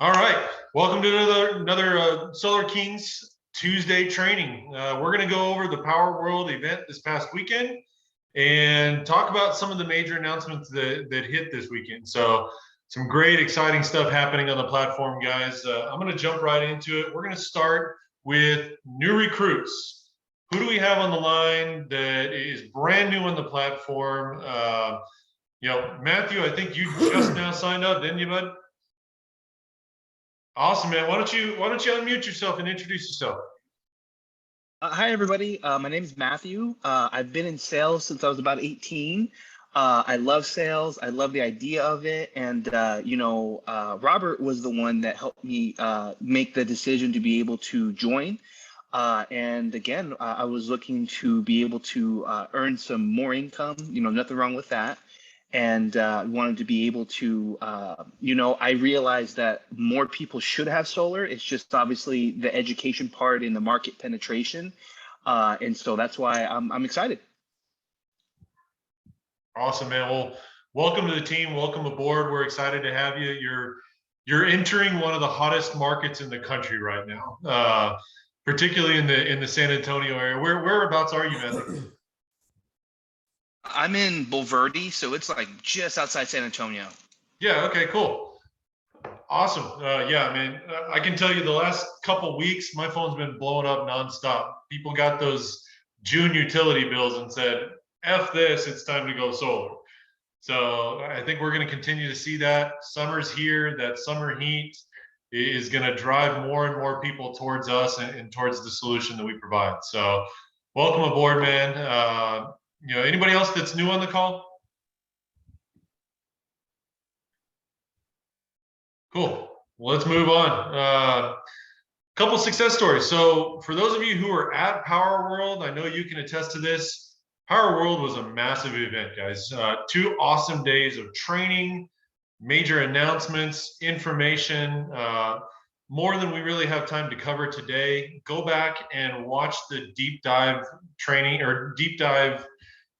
All right, welcome to another Solar Kings Tuesday training. We're going to go over the Powur World event this past weekend and talk about some of the major announcements that hit this weekend. So some great, exciting stuff happening on the platform, guys. I'm going to jump right into it. We're going to start with new recruits. Who do we have on the line that is brand new on the platform? Matthew, I think you just now signed up, didn't you, bud? Awesome, man. Why don't you unmute yourself and introduce yourself? Hi, everybody. My name is Matthew. I've been in sales since I was about 18. I love sales. I love the idea of it. And, Robert was the one that helped me make the decision to be able to join. And again, I was looking to be able to earn some more income, nothing wrong with that. And wanted to be able to, I realized that more people should have solar. It's just obviously the education part in the market penetration. And so that's why I'm excited. Awesome, man. Well, welcome to the team. Welcome aboard. We're excited to have you. You're entering one of the hottest markets in the country right now, particularly in the San Antonio area. Whereabouts are you, Matthew? I'm in Bulverde, so it's like just outside San Antonio. Yeah, okay, cool. Awesome. Yeah, I mean, I can tell you the last couple weeks, my phone's been blowing up nonstop. People got those June utility bills and said, F this, it's time to go solar. So I think we're going to continue to see that. Summer's here. That summer heat is going to drive more and more people towards us and towards the solution that we provide. So welcome aboard, man. Anybody else that's new on the call? Cool. Well, let's move on. Couple success stories. So for those of you who are at Powur World, I know you can attest to this. Powur World was a massive event, guys. 2 awesome days of training, major announcements, information, more than we really have time to cover today. Go back and watch the deep dive training or deep dive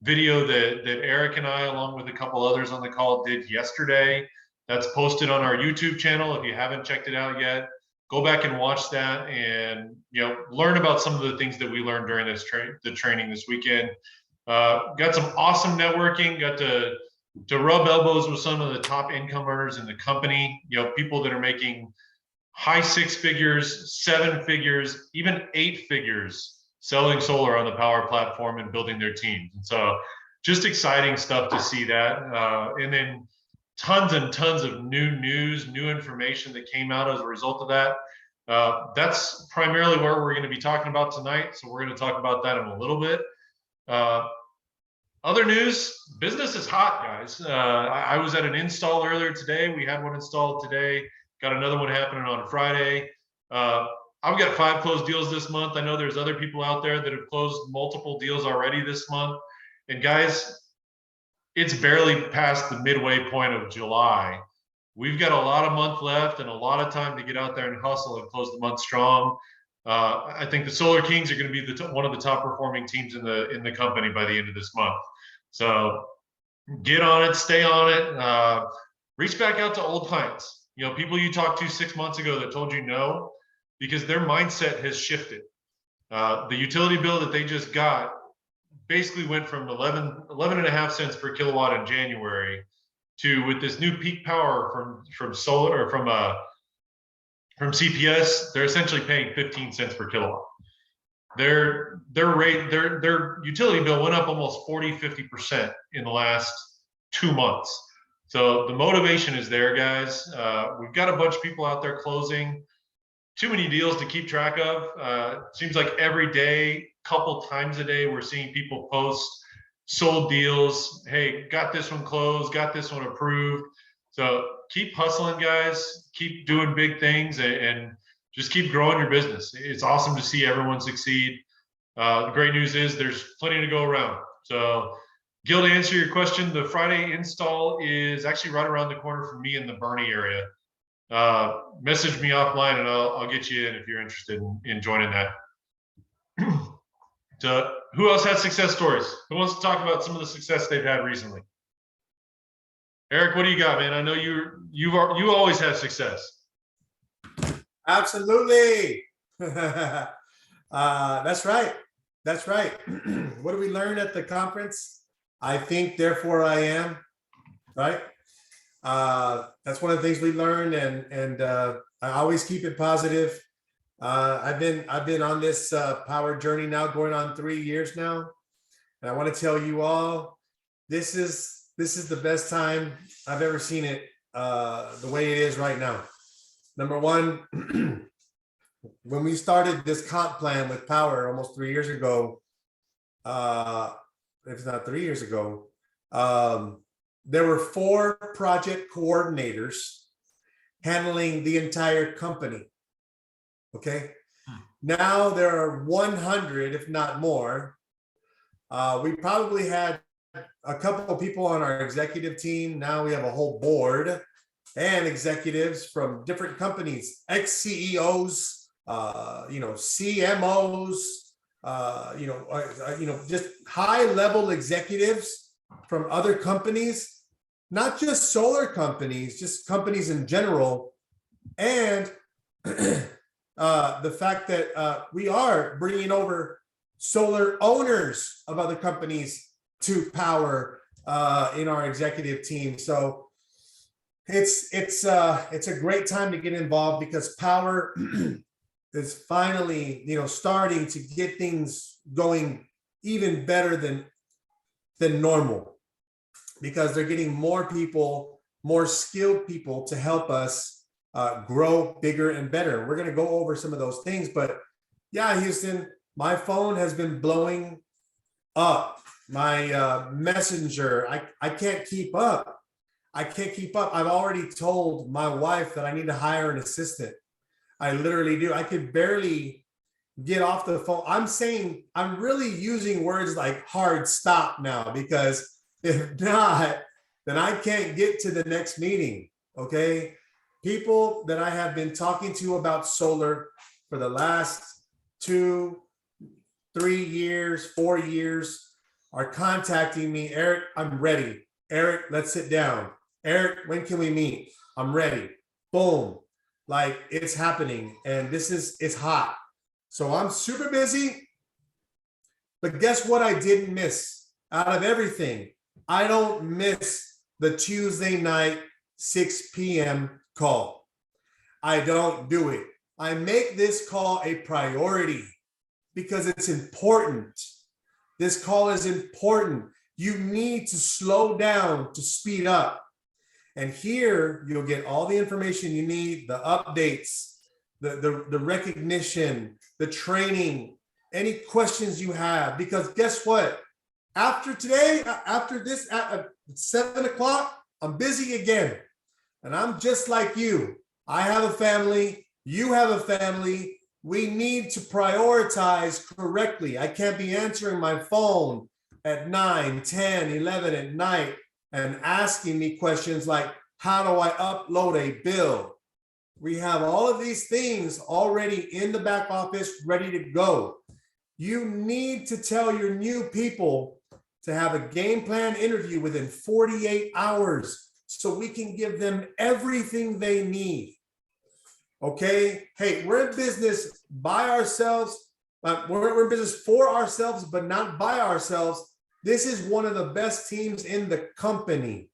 video that Eric and I, along with a couple others on the call, did yesterday. That's posted on our YouTube channel. If you haven't checked it out yet, go back and watch that and learn about some of the things that we learned during the training this weekend. Got some awesome networking. Got to rub elbows with some of the top income earners in the company. People that are making high 6 figures, 7 figures, even 8 figures selling solar on the Powur platform and building their teams. And so just exciting stuff to see that. And then tons and tons of new news, new information that came out as a result of that. That's primarily what we're going to be talking about tonight. So we're going to talk about that in a little bit. Other news, business is hot, guys. I was at an install earlier today. We had one installed today. Got another one happening on Friday. I've got 5 closed deals this month. I know there's other people out there that have closed multiple deals already this month. And guys, it's barely past the midway point of July. We've got a lot of month left and a lot of time to get out there and hustle and close the month strong. I think the Solar Kings are going to be one of the top performing teams in the company by the end of this month. So get on it, stay on it. Reach back out to old clients. People you talked to 6 months ago that told you no, because their mindset has shifted. The utility bill that they just got basically went from 11.5 cents per kilowatt in January to, with this new peak power from solar or from CPS, they're essentially paying 15 cents per kilowatt. Their utility bill went up almost 40-50% in the last 2 months. So the motivation is there, guys. We've got a bunch of people out there closing. Too many deals to keep track of. Seems like every day, couple times a day, we're seeing people post sold deals. Hey, got this one closed, got this one approved. So keep hustling, guys. Keep doing big things and just keep growing your business. It's awesome to see everyone succeed. The great news is there's plenty to go around. So Gil, to answer your question, the Friday install is actually right around the corner from me in the Bernie area. Message me offline and I'll get you in if you're interested in joining that. So who else has success stories? Who wants to talk about some of the success they've had recently? Eric, what do you got, man? I know you always have success. Absolutely. That's right. That's right. What do we learn at the conference? I think, therefore I am. Right. That's one of the things we learned, and I always keep it positive. I've been on this power journey now, going on 3 years now, and I want to tell you all, this is the best time I've ever seen it, the way it is right now. Number one, when we started this comp plan with Power almost 3 years ago, if it's not 3 years ago, there were 4 project coordinators handling the entire company. Okay. Now there are 100, if not more. We probably had a couple of people on our executive team. Now we have a whole board and executives from different companies, ex-CEOs, CMOs, just high-level executives from other companies, not just solar companies, just companies in general, and the fact that we are bringing over solar owners of other companies to Power in our executive team. So it's a great time to get involved, because Power is finally starting to get things going even better than normal, because they're getting more people, more skilled people to help us grow bigger and better. We're going to go over some of those things, but yeah, Huston, my phone has been blowing up. My messenger, I can't keep up. I can't keep up. I've already told my wife that I need to hire an assistant. I literally do. I could barely get off the phone. I'm really using words like hard stop now, because if not, then I can't get to the next meeting. Okay. People that I have been talking to about solar for the last 2, 3 years, 4 years are contacting me. Eric, I'm ready. Eric, let's sit down. Eric, when can we meet? I'm ready. Boom. Like, it's happening, and it's hot. So I'm super busy, but guess what I didn't miss out of everything? I don't miss the Tuesday night 6 p.m. call. I don't do it. I make this call a priority because it's important. This call is important. You need to slow down to speed up. And here you'll get all the information you need, the updates, the recognition, the training, any questions you have, because guess what? After today, after this, at 7 o'clock, I'm busy again. And I'm just like you. I have a family. You have a family. We need to prioritize correctly. I can't be answering my phone at 9, 10, 11 at night and asking me questions like, how do I upload a bill? We have all of these things already in the back office, ready to go. You need to tell your new people to have a game plan interview within 48 hours so we can give them everything they need. Okay? Hey, we're in business by ourselves. We're in business for ourselves, but not by ourselves. This is one of the best teams in the company.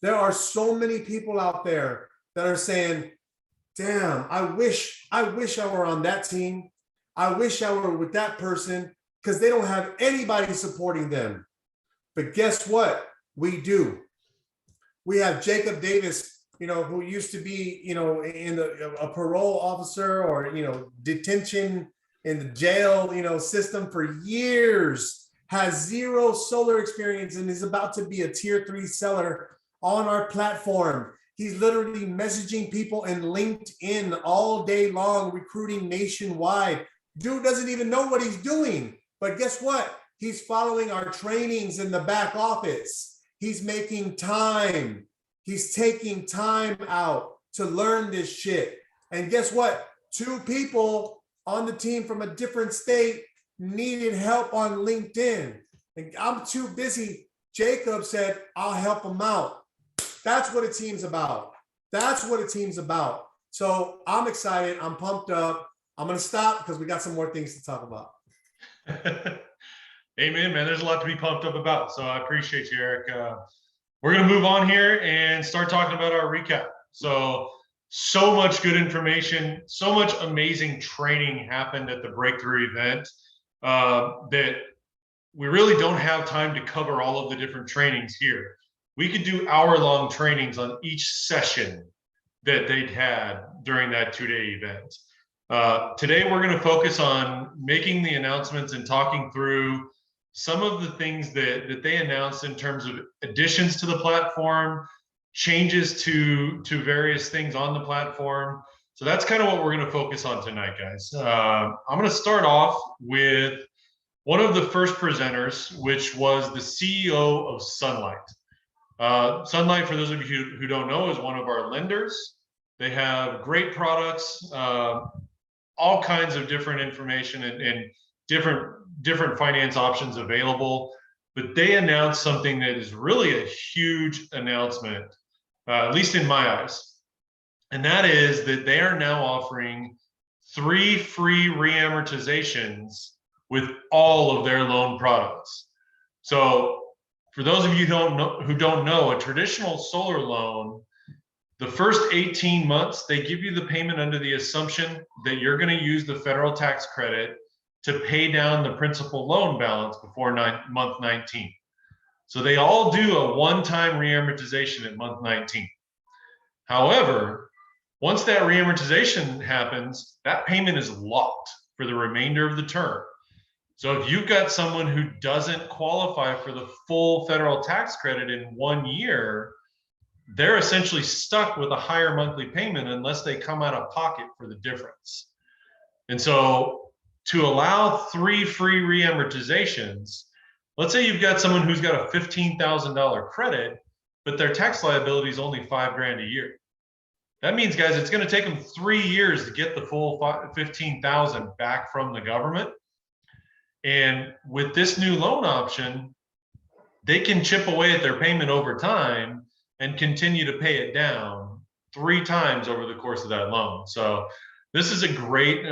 There are so many people out there that are saying, damn, I wish I were on that team. I wish I were with that person, because they don't have anybody supporting them. But guess what? We do. We have Jacob Davis, who used to be, in a parole officer or, detention in the jail, system for years, has zero solar experience and is about to be a tier 3 seller on our platform. He's literally messaging people in LinkedIn all day long, recruiting nationwide. Dude doesn't even know what he's doing. But guess what? He's following our trainings in the back office. He's making time. He's taking time out to learn this shit. And guess what? 2 people on the team from a different state needed help on LinkedIn. And I'm too busy. Jacob said, I'll help him out. That's what a team's about. That's what a team's about. So I'm excited. I'm pumped up. I'm going to stop because we got some more things to talk about. Amen, man. There's a lot to be pumped up about. So I appreciate you, Eric. We're going to move on here and start talking about our recap. So much good information, so much amazing training happened at the Breakthrough event that we really don't have time to cover all of the different trainings here. We could do hour-long trainings on each session that they'd had during that 2-day event. Today, we're going to focus on making the announcements and talking through some of the things that they announced in terms of additions to the platform, changes to various things on the platform. So that's kind of what we're going to focus on tonight, guys. I'm going to start off with one of the first presenters, which was the CEO of Sunlight. Sunlight, for those of you who don't know, is one of our lenders. They have great products, all kinds of different information and different finance options available. But they announced something that is really a huge announcement, at least in my eyes. And that is that they are now offering 3 free reamortizations with all of their loan products. So for those of you who don't know, a traditional solar loan, the first 18 months, they give you the payment under the assumption that you're going to use the federal tax credit to pay down the principal loan balance before month 19. So they all do a one-time reamortization at month 19. However, once that reamortization happens, that payment is locked for the remainder of the term. So if you've got someone who doesn't qualify for the full federal tax credit in 1 year, they're essentially stuck with a higher monthly payment unless they come out of pocket for the difference. And so to allow 3 free reamortizations, let's say you've got someone who's got a $15,000 credit, but their tax liability is only $5,000 a year. That means, guys, it's going to take them 3 years to get the full $15,000 back from the government. And with this new loan option, they can chip away at their payment over time and continue to pay it down 3 times over the course of that loan. So this is a great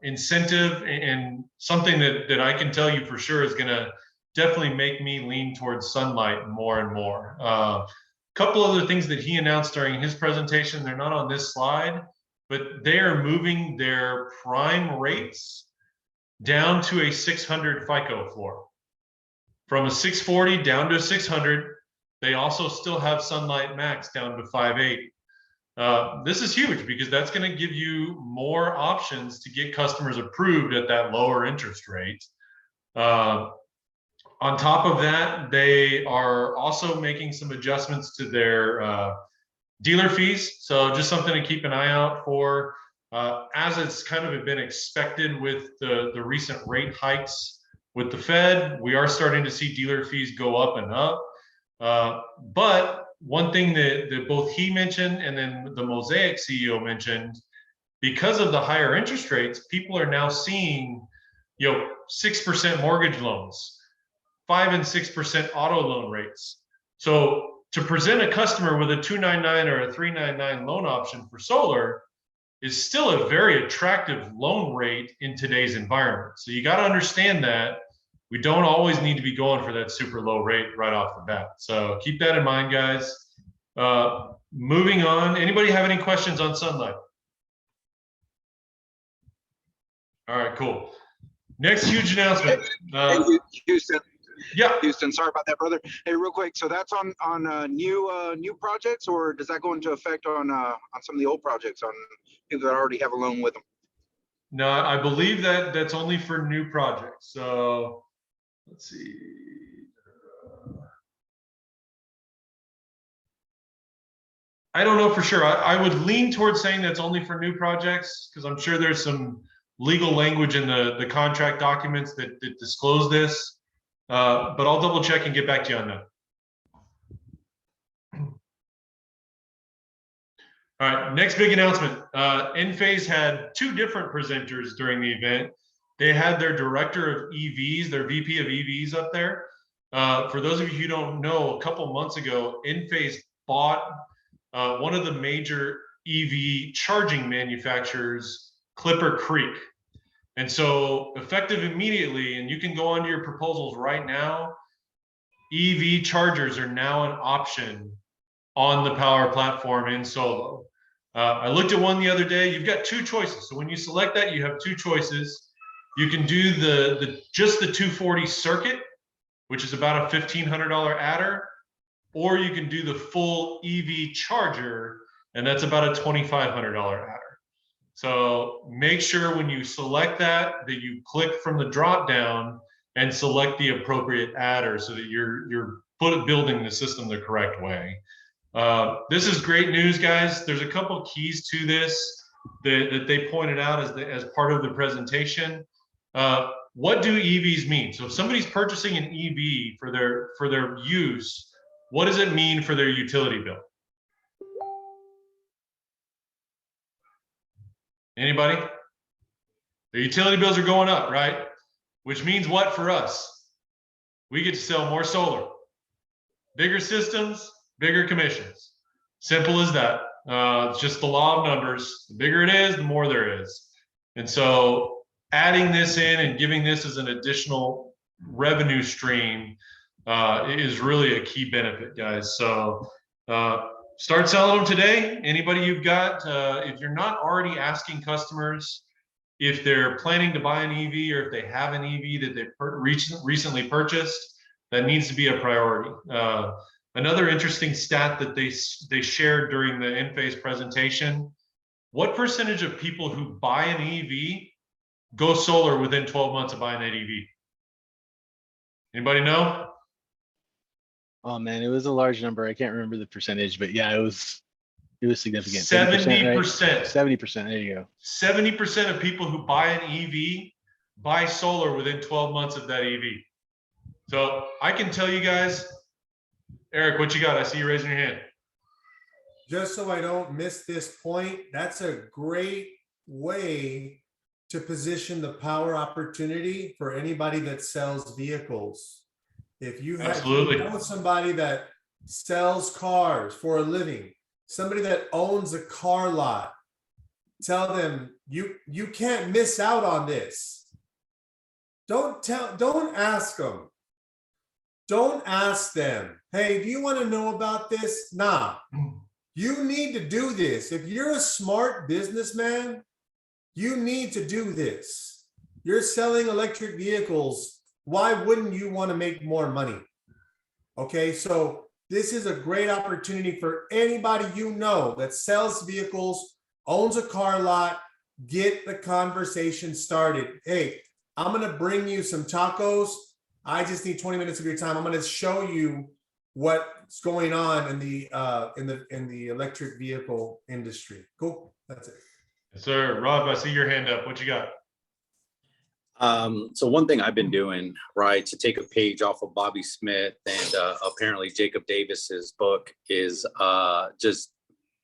incentive and something that I can tell you for sure is going to definitely make me lean towards Sunlight more and more. Couple other things that he announced during his presentation, they're not on this slide, but they are moving their prime rates down to a 600 FICO floor. From a 640 down to a 600. They also still have Sunlight Max down to 580. This is huge because that's going to give you more options to get customers approved at that lower interest rate. On top of that, they are also making some adjustments to their dealer fees. So just something to keep an eye out for. As it's kind of been expected with the recent rate hikes with the Fed, we are starting to see dealer fees go up and up. But one thing that both he mentioned and then the Mosaic CEO mentioned, because of the higher interest rates, people are now seeing 6% mortgage loans, 5 and 6% auto loan rates. So to present a customer with a 299 or a 399 loan option for solar is still a very attractive loan rate in today's environment. So you got to understand that we don't always need to be going for that super low rate right off the bat. So keep that in mind, guys. Moving on, anybody have any questions on Sunlight? All right, cool. Next huge announcement. Houston. Yeah. Houston, sorry about that, brother. Hey, real quick. So that's on new projects, or does that go into effect on some of the old projects on people that already have a loan with them? No, I believe that's only for new projects. So let's see. I don't know for sure. I would lean towards saying that's only for new projects because I'm sure there's some legal language in the contract documents that disclose this. But I'll double check and get back to you on that. All right, next big announcement. Enphase had 2 different presenters during the event. They had their director of EVs, their VP of EVs up there. For those of you who don't know, a couple months ago, Enphase bought one of the major EV charging manufacturers, Clipper Creek. And so effective immediately, and you can go onto your proposals right now, EV chargers are now an option on the Powur platform in Solo. I looked at one the other day. You've got two choices. So when you select that, you have two choices. You can do just the 240 circuit, which is about a $1,500 adder, or you can do the full EV charger, and that's about a $2,500 adder. So make sure when you select that you click from the drop down and select the appropriate adder so that you're building the system the correct way. This is great news, guys. There's a couple keys to this that they pointed out as part of the presentation. What do EVs mean? So if somebody's purchasing an EV for their use, what does it mean for their utility bill? Anybody? The utility bills are going up, right? Which means what for us? We get to sell more solar. Bigger systems, bigger commissions. Simple as that. It's just the law of numbers. The bigger it is, the more there is. And so adding this in and giving this as an additional revenue stream is really a key benefit, guys. So start selling them today. Anybody you've got, if you're not already asking customers if they're planning to buy an EV or if they have an EV that they recently purchased, that needs to be a priority. Another interesting stat that they shared during the Enphase presentation, what percentage of people who buy an EV go solar within 12 months of buying that EV? Anybody know? Oh man, it was a large number. I can't remember the percentage, but yeah, it was significant. 70%. 70%. There you go. 70% of people who buy an EV buy solar within 12 months of that EV. So I can tell you guys, Eric, what you got? I see you raising your hand. Just so I don't miss this point, that's a great way to position the Powur opportunity for anybody that sells vehicles. If you have somebody that sells cars for a living, somebody that owns a car lot, tell them you can't miss out on this. Don't ask them. Don't ask them, hey, do you want to know about this? Nah, you need to do this. If you're a smart businessman, you need to do this. You're selling electric vehicles. Why wouldn't you want to make more money? Okay, so this is a great opportunity for anybody you know that sells vehicles, owns a car lot, get the conversation started. Hey, I'm going to bring you some tacos. I just need 20 minutes of your time. I'm going to show you what's going on in the electric vehicle industry. Cool. That's it. Yes, sir. Rob, I see your hand up. What you got? So one thing I've been doing, right, to take a page off of Bobby Smith and apparently Jacob Davis's book is just,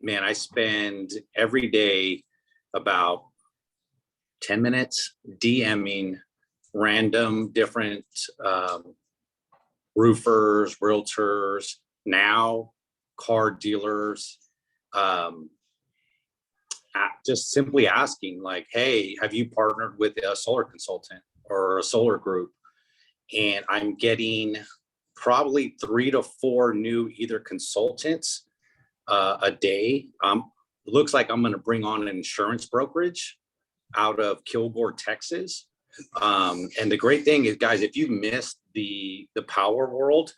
man, I spend every day about 10 minutes DMing random different roofers, realtors, now car dealers, just simply asking like, hey, have you partnered with a solar consultant or a solar group? And I'm getting probably 3 to 4 new either consultants a day. Looks like I'm going to bring on an insurance brokerage out of Kilgore, Texas. And the great thing is, guys, if you missed the Powur World,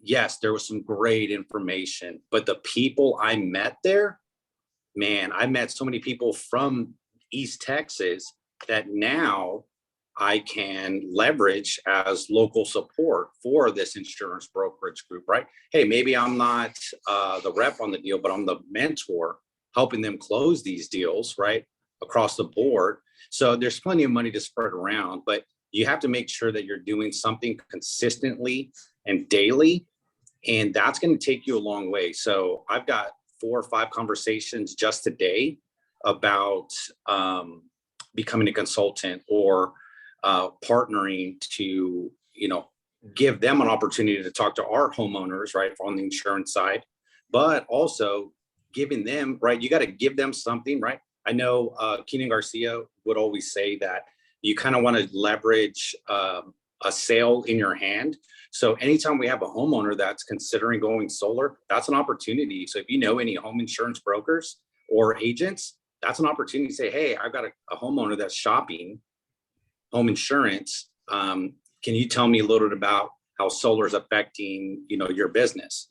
yes, there was some great information, but the people I met there, man, I met so many people from East Texas that now I can leverage as local support for this insurance brokerage group, right? Hey, maybe I'm not the rep on the deal, but I'm the mentor helping them close these deals, right, across the board. So there's plenty of money to spread around, but you have to make sure that you're doing something consistently and daily, and that's going to take you a long way. So I've got 4 or 5 conversations just today about becoming a consultant or partnering to, give them an opportunity to talk to our homeowners, right, on the insurance side, but also giving them, right? You got to give them something, right? I know Keenan Garcia would always say that you kind of want to leverage a sale in your hand. So anytime we have a homeowner that's considering going solar, that's an opportunity. So if you know any home insurance brokers or agents, that's an opportunity to say, hey, I've got a homeowner that's shopping home insurance. Can you tell me a little bit about how solar is affecting, your business?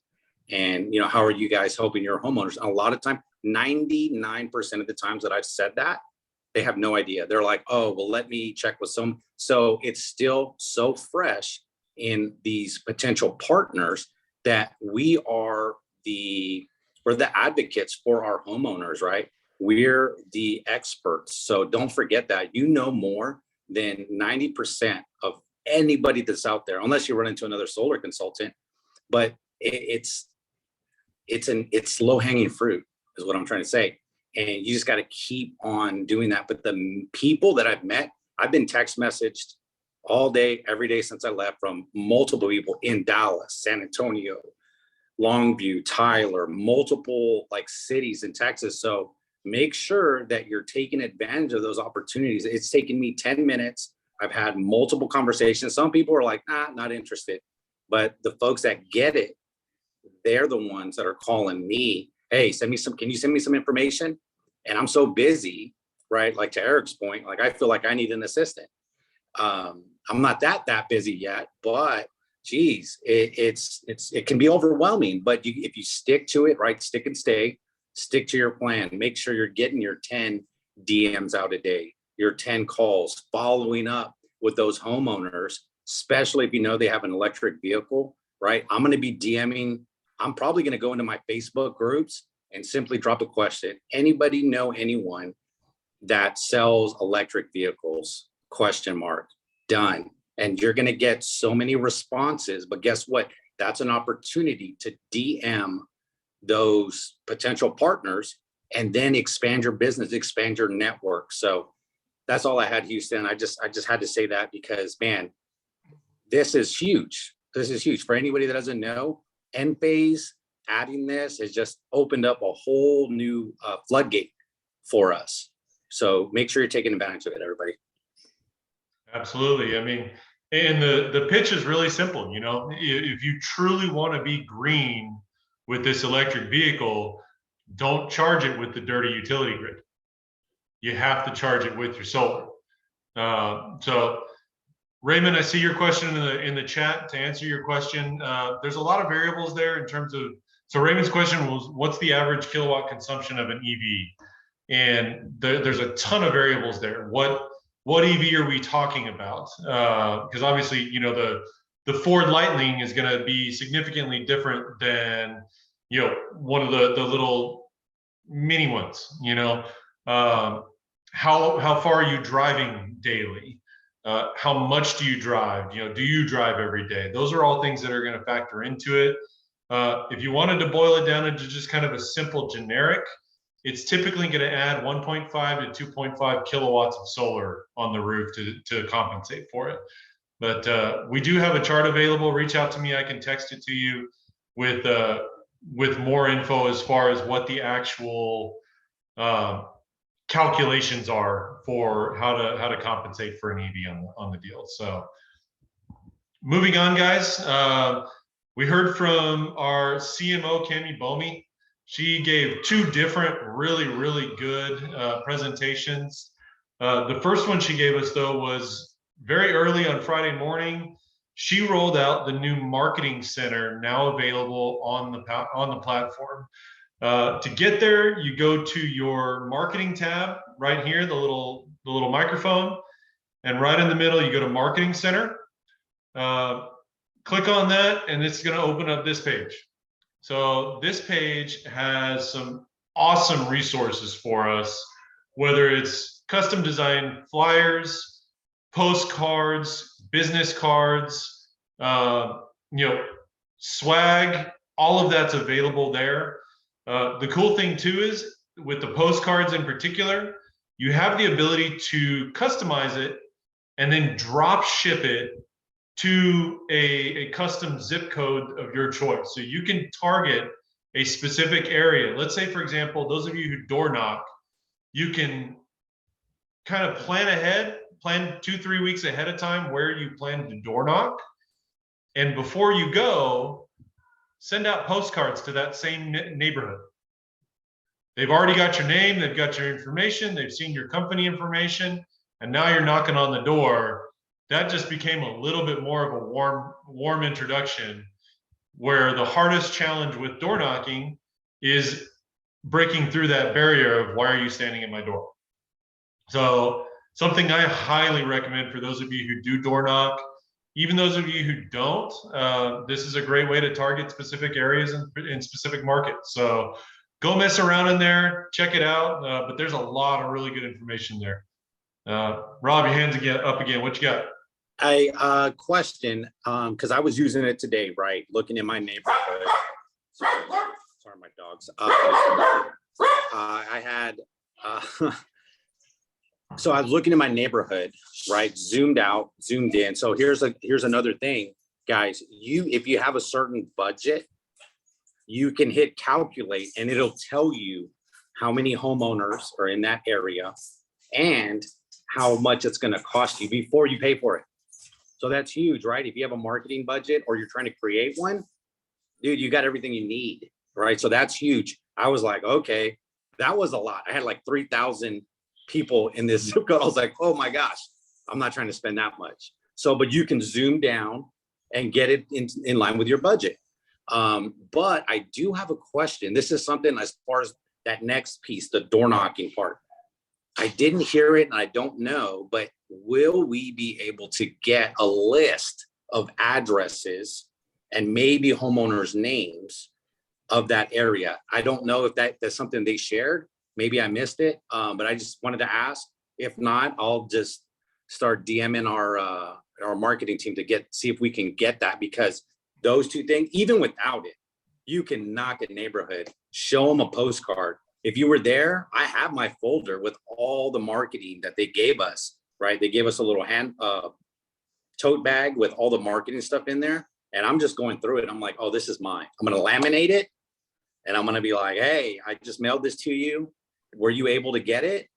And, how are you guys helping your homeowners? And a lot of time, 99% of the times that I've said that, they have no idea. They're like, oh, well, let me check with some. So it's still so fresh in these potential partners that we're the advocates for our homeowners, right? We're the experts. So don't forget that you know more than 90% of anybody that's out there, unless you run into another solar consultant. But it's low hanging fruit is what I'm trying to say. And you just got to keep on doing that. But the people that I've met, I've been text messaged all day, every day since I left, from multiple people in Dallas, San Antonio, Longview, Tyler, multiple cities in Texas. So make sure that you're taking advantage of those opportunities. It's taken me 10 minutes. I've had multiple conversations. Some people are like, not interested. But the folks that get it, they're the ones that are calling me, hey, can you send me some information? And I'm so busy, right? Like to Eric's point, I feel like I need an assistant. I'm not that busy yet, but geez, it can be overwhelming. But if you stick to it, right? Stick and stay, stick to your plan. Make sure you're getting your 10 DMs out a day, your 10 calls, following up with those homeowners, especially if you know they have an electric vehicle, right? I'm going to be DMing. I'm probably going to go into my Facebook groups and simply drop a question. Anybody know anyone that sells electric vehicles? ? Done. And you're going to get so many responses. But guess what? That's an opportunity to DM those potential partners and then expand your business, expand your network. So that's all I had, Houston. I just had to say that because, man, this is huge. This is huge. For anybody that doesn't know, Enphase adding this has just opened up a whole new floodgate for us. So make sure you're taking advantage of it, everybody. Absolutely. I mean, and the pitch is really simple. If you truly want to be green with this electric vehicle, don't charge it with the dirty utility grid. You have to charge it with your solar. So Raymond, I see your question in the chat. To answer your question, there's a lot of variables there in terms of, so Raymond's question was, what's the average kilowatt consumption of an EV? And there's a ton of variables there. What EV are we talking about? Because obviously, the Ford Lightning is going to be significantly different than, one of the little mini ones. How far are you driving daily? How much do you drive? Do you drive every day? Those are all things that are going to factor into it. If you wanted to boil it down into just kind of a simple generic, it's typically going to add 1.5 to 2.5 kilowatts of solar on the roof to compensate for it. But we do have a chart available. Reach out to me. I can text it to you with more info as far as what the actual calculations are for how to compensate for an EV on the deal. So moving on, guys. We heard from our CMO, Cami Bomi. She gave two different really, really good presentations. The first one she gave us, though, was very early on Friday morning. She rolled out the new marketing center, now available on the platform. To get there, you go to your marketing tab right here, the little microphone, and right in the middle, you go to Marketing Center. Click on that, and it's going to open up this page. So this page has some awesome resources for us, whether it's custom designed flyers, postcards, business cards, swag, all of that's available there. The cool thing too is with the postcards in particular, you have the ability to customize it and then drop ship it to a custom zip code of your choice. So you can target a specific area. Let's say, for example, those of you who door knock, you can kind of plan ahead, plan 2-3 weeks ahead of time where you plan to door knock. And before you go, send out postcards to that same neighborhood. They've already got your name, they've got your information, they've seen your company information, and now you're knocking on the door. That just became a little bit more of a warm introduction, where the hardest challenge with door knocking is breaking through that barrier of why are you standing at my door? So something I highly recommend for those of you who do door knock, even those of you who don't, this is a great way to target specific areas in specific markets. So go mess around in there, check it out. But there's a lot of really good information there. Rob, your hands up again. What you got? I question, because I was using it today, right? Looking in my neighborhood. Sorry, my dogs. I had, so I was looking in my neighborhood, right? Zoomed out, zoomed in. So here's another thing, guys. If you have a certain budget, you can hit calculate and it'll tell you how many homeowners are in that area and how much it's going to cost you before you pay for it. So that's huge, right? If you have a marketing budget or you're trying to create one, dude, you got everything you need, right? So that's huge. I was like, okay, that was a lot. I had like 3,000 people in this zip code. I was like, oh my gosh, I'm not trying to spend that much. So, but you can zoom down and get it in line with your budget. But I do have a question. This is something as far as that next piece, the door knocking part. I didn't hear it and I don't know, but will we be able to get a list of addresses and maybe homeowners' names of that area? I don't know if that's something they shared. Maybe I missed it, but I just wanted to ask. If not, I'll just start DMing our marketing team to see if we can get that, because those two things, even without it, you can knock a neighborhood, show them a postcard. If you were there, I have my folder with all the marketing that they gave us, right? They gave us a little tote bag with all the marketing stuff in there. And I'm just going through it. I'm like, oh, this is mine. I'm going to laminate it. And I'm going to be like, hey, I just mailed this to you. Were you able to get it?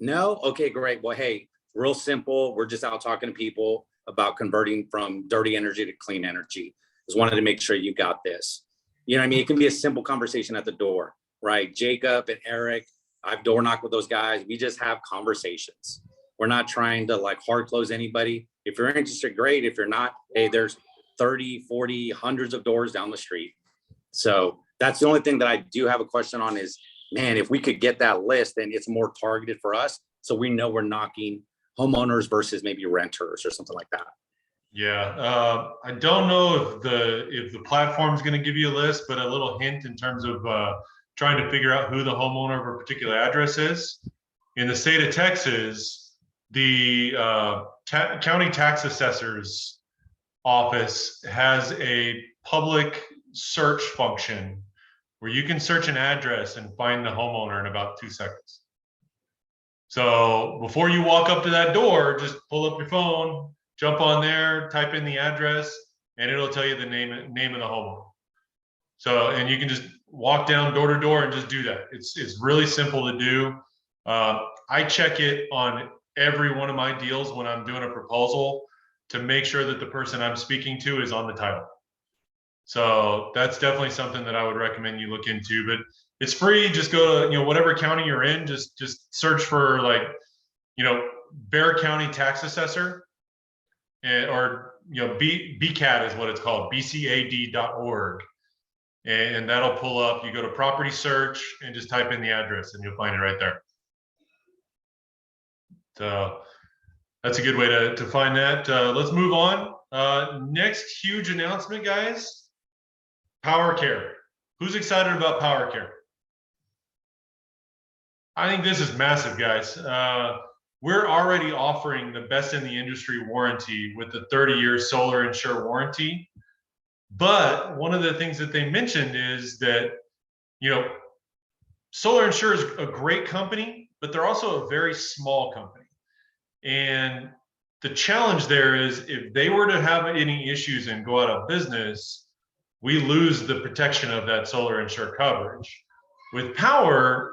No? Okay, great. Well, hey, real simple. We're just out talking to people about converting from dirty energy to clean energy. Just wanted to make sure you got this. You know what I mean? It can be a simple conversation at the door, right? Jacob and Eric, I've door knocked with those guys. We just have conversations. We're not trying to like hard close anybody. If you're interested, great. If you're not, hey, there's 30, 40, hundreds of doors down the street. So that's the only thing that I do have a question on is, man, if we could get that list, then it's more targeted for us. So we know we're knocking homeowners versus maybe renters or something like that. Yeah, I don't know if the platform's going to give you a list, but a little hint in terms of trying to figure out who the homeowner of a particular address is. In the state of Texas, the county tax assessor's office has a public search function where you can search an address and find the homeowner in about 2 seconds. So before you walk up to that door, just pull up your phone, jump on there, type in the address, and it'll tell you the name of the homeowner. So, and you can just walk down door to door and just do that. It's really simple to do. I check it on every one of my deals when I'm doing a proposal to make sure that the person I'm speaking to is on the title. So that's definitely something that I would recommend you look into, but it's free. Just go to, whatever county you're in, just search for Bexar County Tax Assessor, or BCAD is what it's called, bcad.org. And that'll pull up. You go to property search and just type in the address and you'll find it right there. So that's a good way to find that. Let's move on. Next huge announcement, guys. Powur Care. Who's excited about Powur Care? I think this is massive, guys. We're already offering the best in the industry warranty with the 30-year Solar Insure warranty. But one of the things that they mentioned is that, Solar Insure is a great company, but they're also a very small company. And the challenge there is if they were to have any issues and go out of business, we lose the protection of that solar insure coverage. With Powur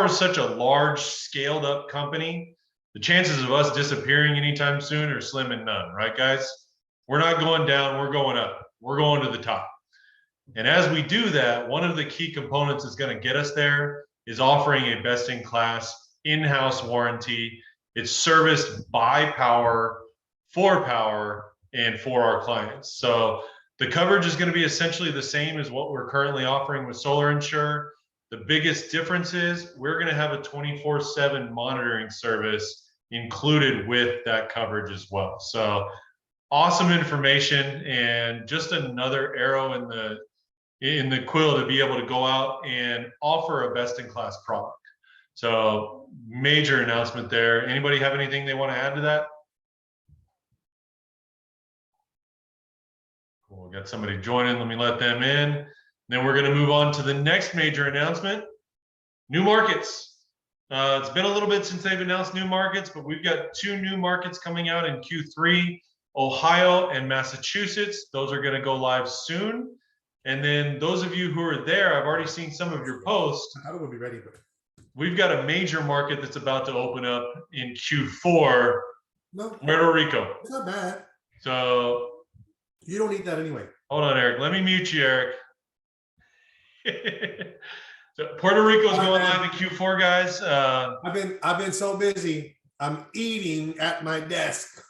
is such a large scaled up company. The chances of us disappearing anytime soon are slim and none, right, guys? We're not going down, we're going up. We're going to the top. And as we do that, one of the key components that's going to get us there is offering a best-in-class in-house warranty. It's serviced by Powur, for Powur, and for our clients. So the coverage is going to be essentially the same as what we're currently offering with Solar Insure. The biggest difference is we're going to have a 24/7 monitoring service included with that coverage as well. So awesome information, and just another arrow in the quill to be able to go out and offer a best-in-class product. So major announcement there. Anybody have anything they want to add to that? Cool. We got somebody joining. Let me let them in. Then we're going to move on to the next major announcement, new markets. It's been a little bit since they've announced new markets, but we've got 2 new markets coming out in Q3, Ohio and Massachusetts. Those are going to go live soon. And then those of you who are there, I've already seen some of your posts. How do we be ready? We've got a major market that's about to open up in Q4, No, Puerto Rico. it's not bad. So You don't need that anyway. hold on, Eric. Let me mute you, Eric. So Puerto Rico is going live in Q4, guys. I've been so busy. I'm eating at my desk.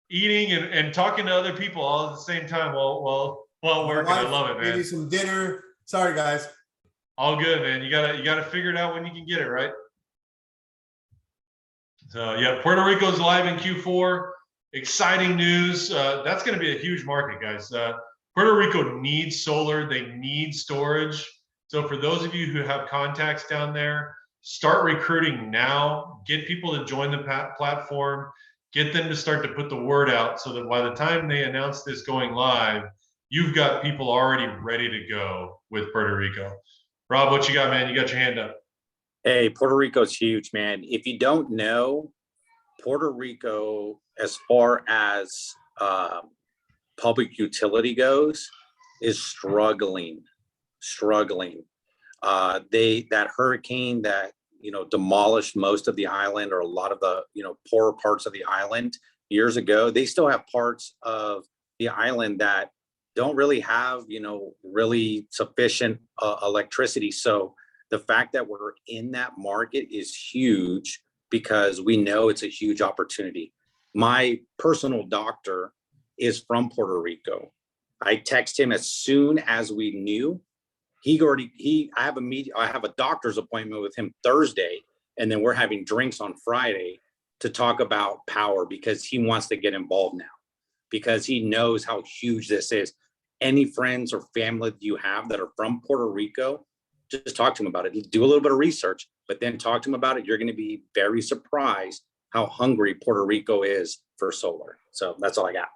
Eating and talking to other people all at the same time while working. I love it, Maybe man. some dinner. Sorry, guys. All good, man. You gotta figure it out when you can get it, right? So yeah, Puerto Rico's live in Q4. Exciting news. That's going to be a huge market, guys. Puerto Rico needs solar. They need storage. So for those of you who have contacts down there, start recruiting now. Get people to join the platform. Get them to start to put the word out so that by the time they announce this going live, you've got people already ready to go with Puerto Rico. Rob, what you got, man? You got your hand up. Hey, Puerto Rico's huge, man. If you don't know, Puerto Rico, as far as public utility goes, is struggling. That hurricane that demolished most of the island, or a lot of the poorer parts of the island years ago, they still have parts of the island that don't really have really sufficient electricity. So the fact that we're in that market is huge, because we know it's a huge opportunity. My personal doctor is from Puerto Rico. I text him as soon as we knew. I have a doctor's appointment with him Thursday, and then we're having drinks on Friday to talk about Powur, because he wants to get involved now, because he knows how huge this is. Any friends or family that you have that are from Puerto Rico, just talk to him about it. Do a little bit of research, but then talk to him about it. You're going to be very surprised how hungry Puerto Rico is for solar. So that's all I got.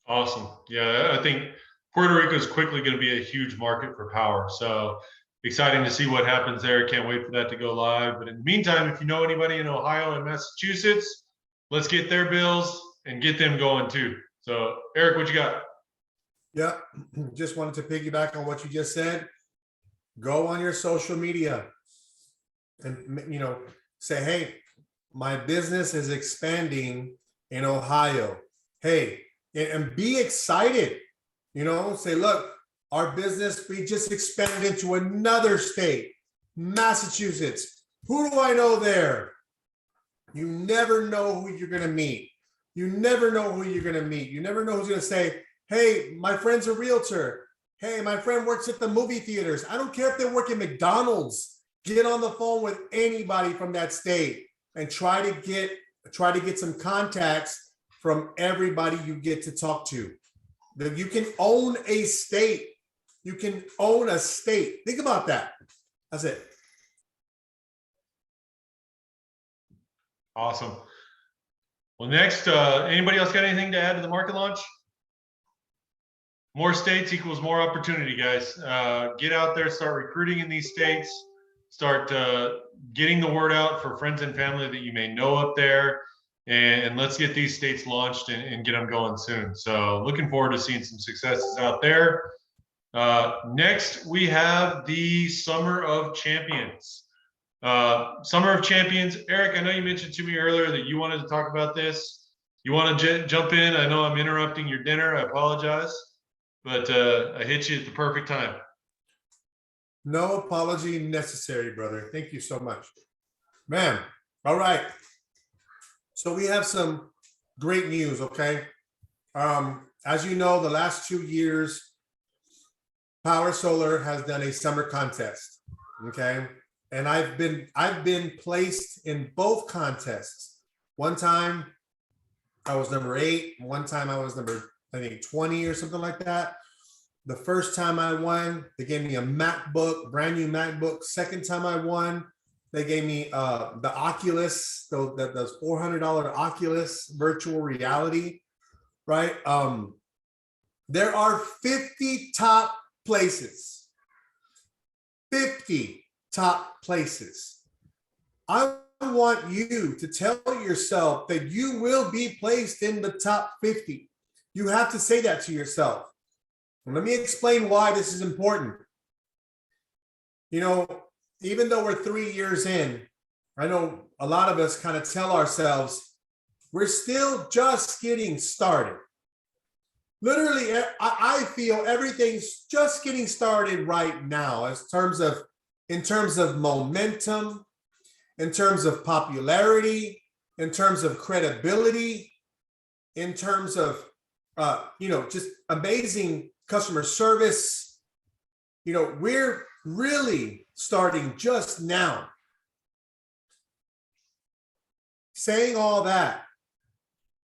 Awesome. Yeah, I think Puerto Rico is quickly going to be a huge market for Powur. So exciting to see what happens there. Can't wait for that to go live. But in the meantime, if you know anybody in Ohio and Massachusetts, let's get their bills and get them going too. So Eric, what you got? Yeah, just wanted to piggyback on what you just said. Go on your social media and say, hey, my business is expanding in Ohio. Hey, and be excited. Say, look, our business, we just expanded into another state, Massachusetts. Who do I know there? You never know who you're going to meet. You never know who's going to say, hey, my friend's a realtor. Hey, my friend works at the movie theaters. I don't care if they work at McDonald's. Get on the phone with anybody from that state and try to get some contacts from everybody you get to talk to. That you can own a state. You can own a state. Think about that. That's it. Awesome. Well, next, anybody else got anything to add to the market launch? More states equals more opportunity, guys. Get out there, start recruiting in these states, start getting the word out for friends and family that you may know up there, and let's get these states launched and get them going soon. So looking forward to seeing some successes out there. Next, we have the Summer of Champions. Summer of Champions. Eric, I know you mentioned to me earlier that you wanted to talk about this. You want to jump in? I know I'm interrupting your dinner. I apologize, but I hit you at the perfect time. No apology necessary, brother. Thank you so much. Man, all right. So we have some great news, okay? As you know, the last 2 years, Powur Solar has done a summer contest, okay? And I've been placed in both contests. One time I was number 8, one time I was number, I think, 20 or something like that. The first time I won, they gave me a MacBook, brand new MacBook. Second time I won, they gave me the Oculus, those $400 Oculus virtual reality, right? There are 50 top places, 50 top places. I want you to tell yourself that you will be placed in the top 50. You have to say that to yourself. And let me explain why this is important. You know, even though we're 3 years in, I know a lot of us kind of tell ourselves, we're still just getting started. Literally, I feel everything's just getting started right now in terms of momentum, in terms of popularity, in terms of credibility, in terms of, just amazing customer service. You know, we're really starting just now. Saying all that,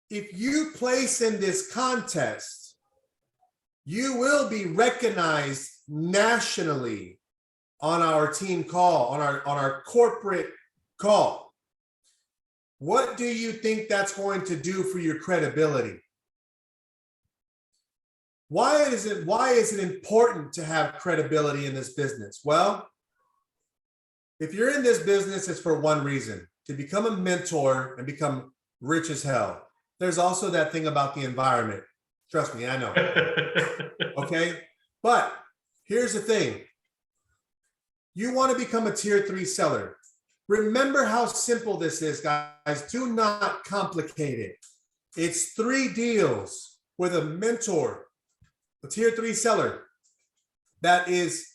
if you place in this contest, you will be recognized nationally on our team call, on our corporate call. What do you think that's going to do for your credibility? Why is it important to have credibility in this business? Well, if you're in this business, it's for one reason: to become a mentor and become rich as hell. There's also that thing about the environment. Trust me, I know. Okay, but here's the thing. You want to become a tier 3 seller. Remember how simple this is, guys. Do not complicate it. It's 3 deals with a mentor, a tier 3 seller that is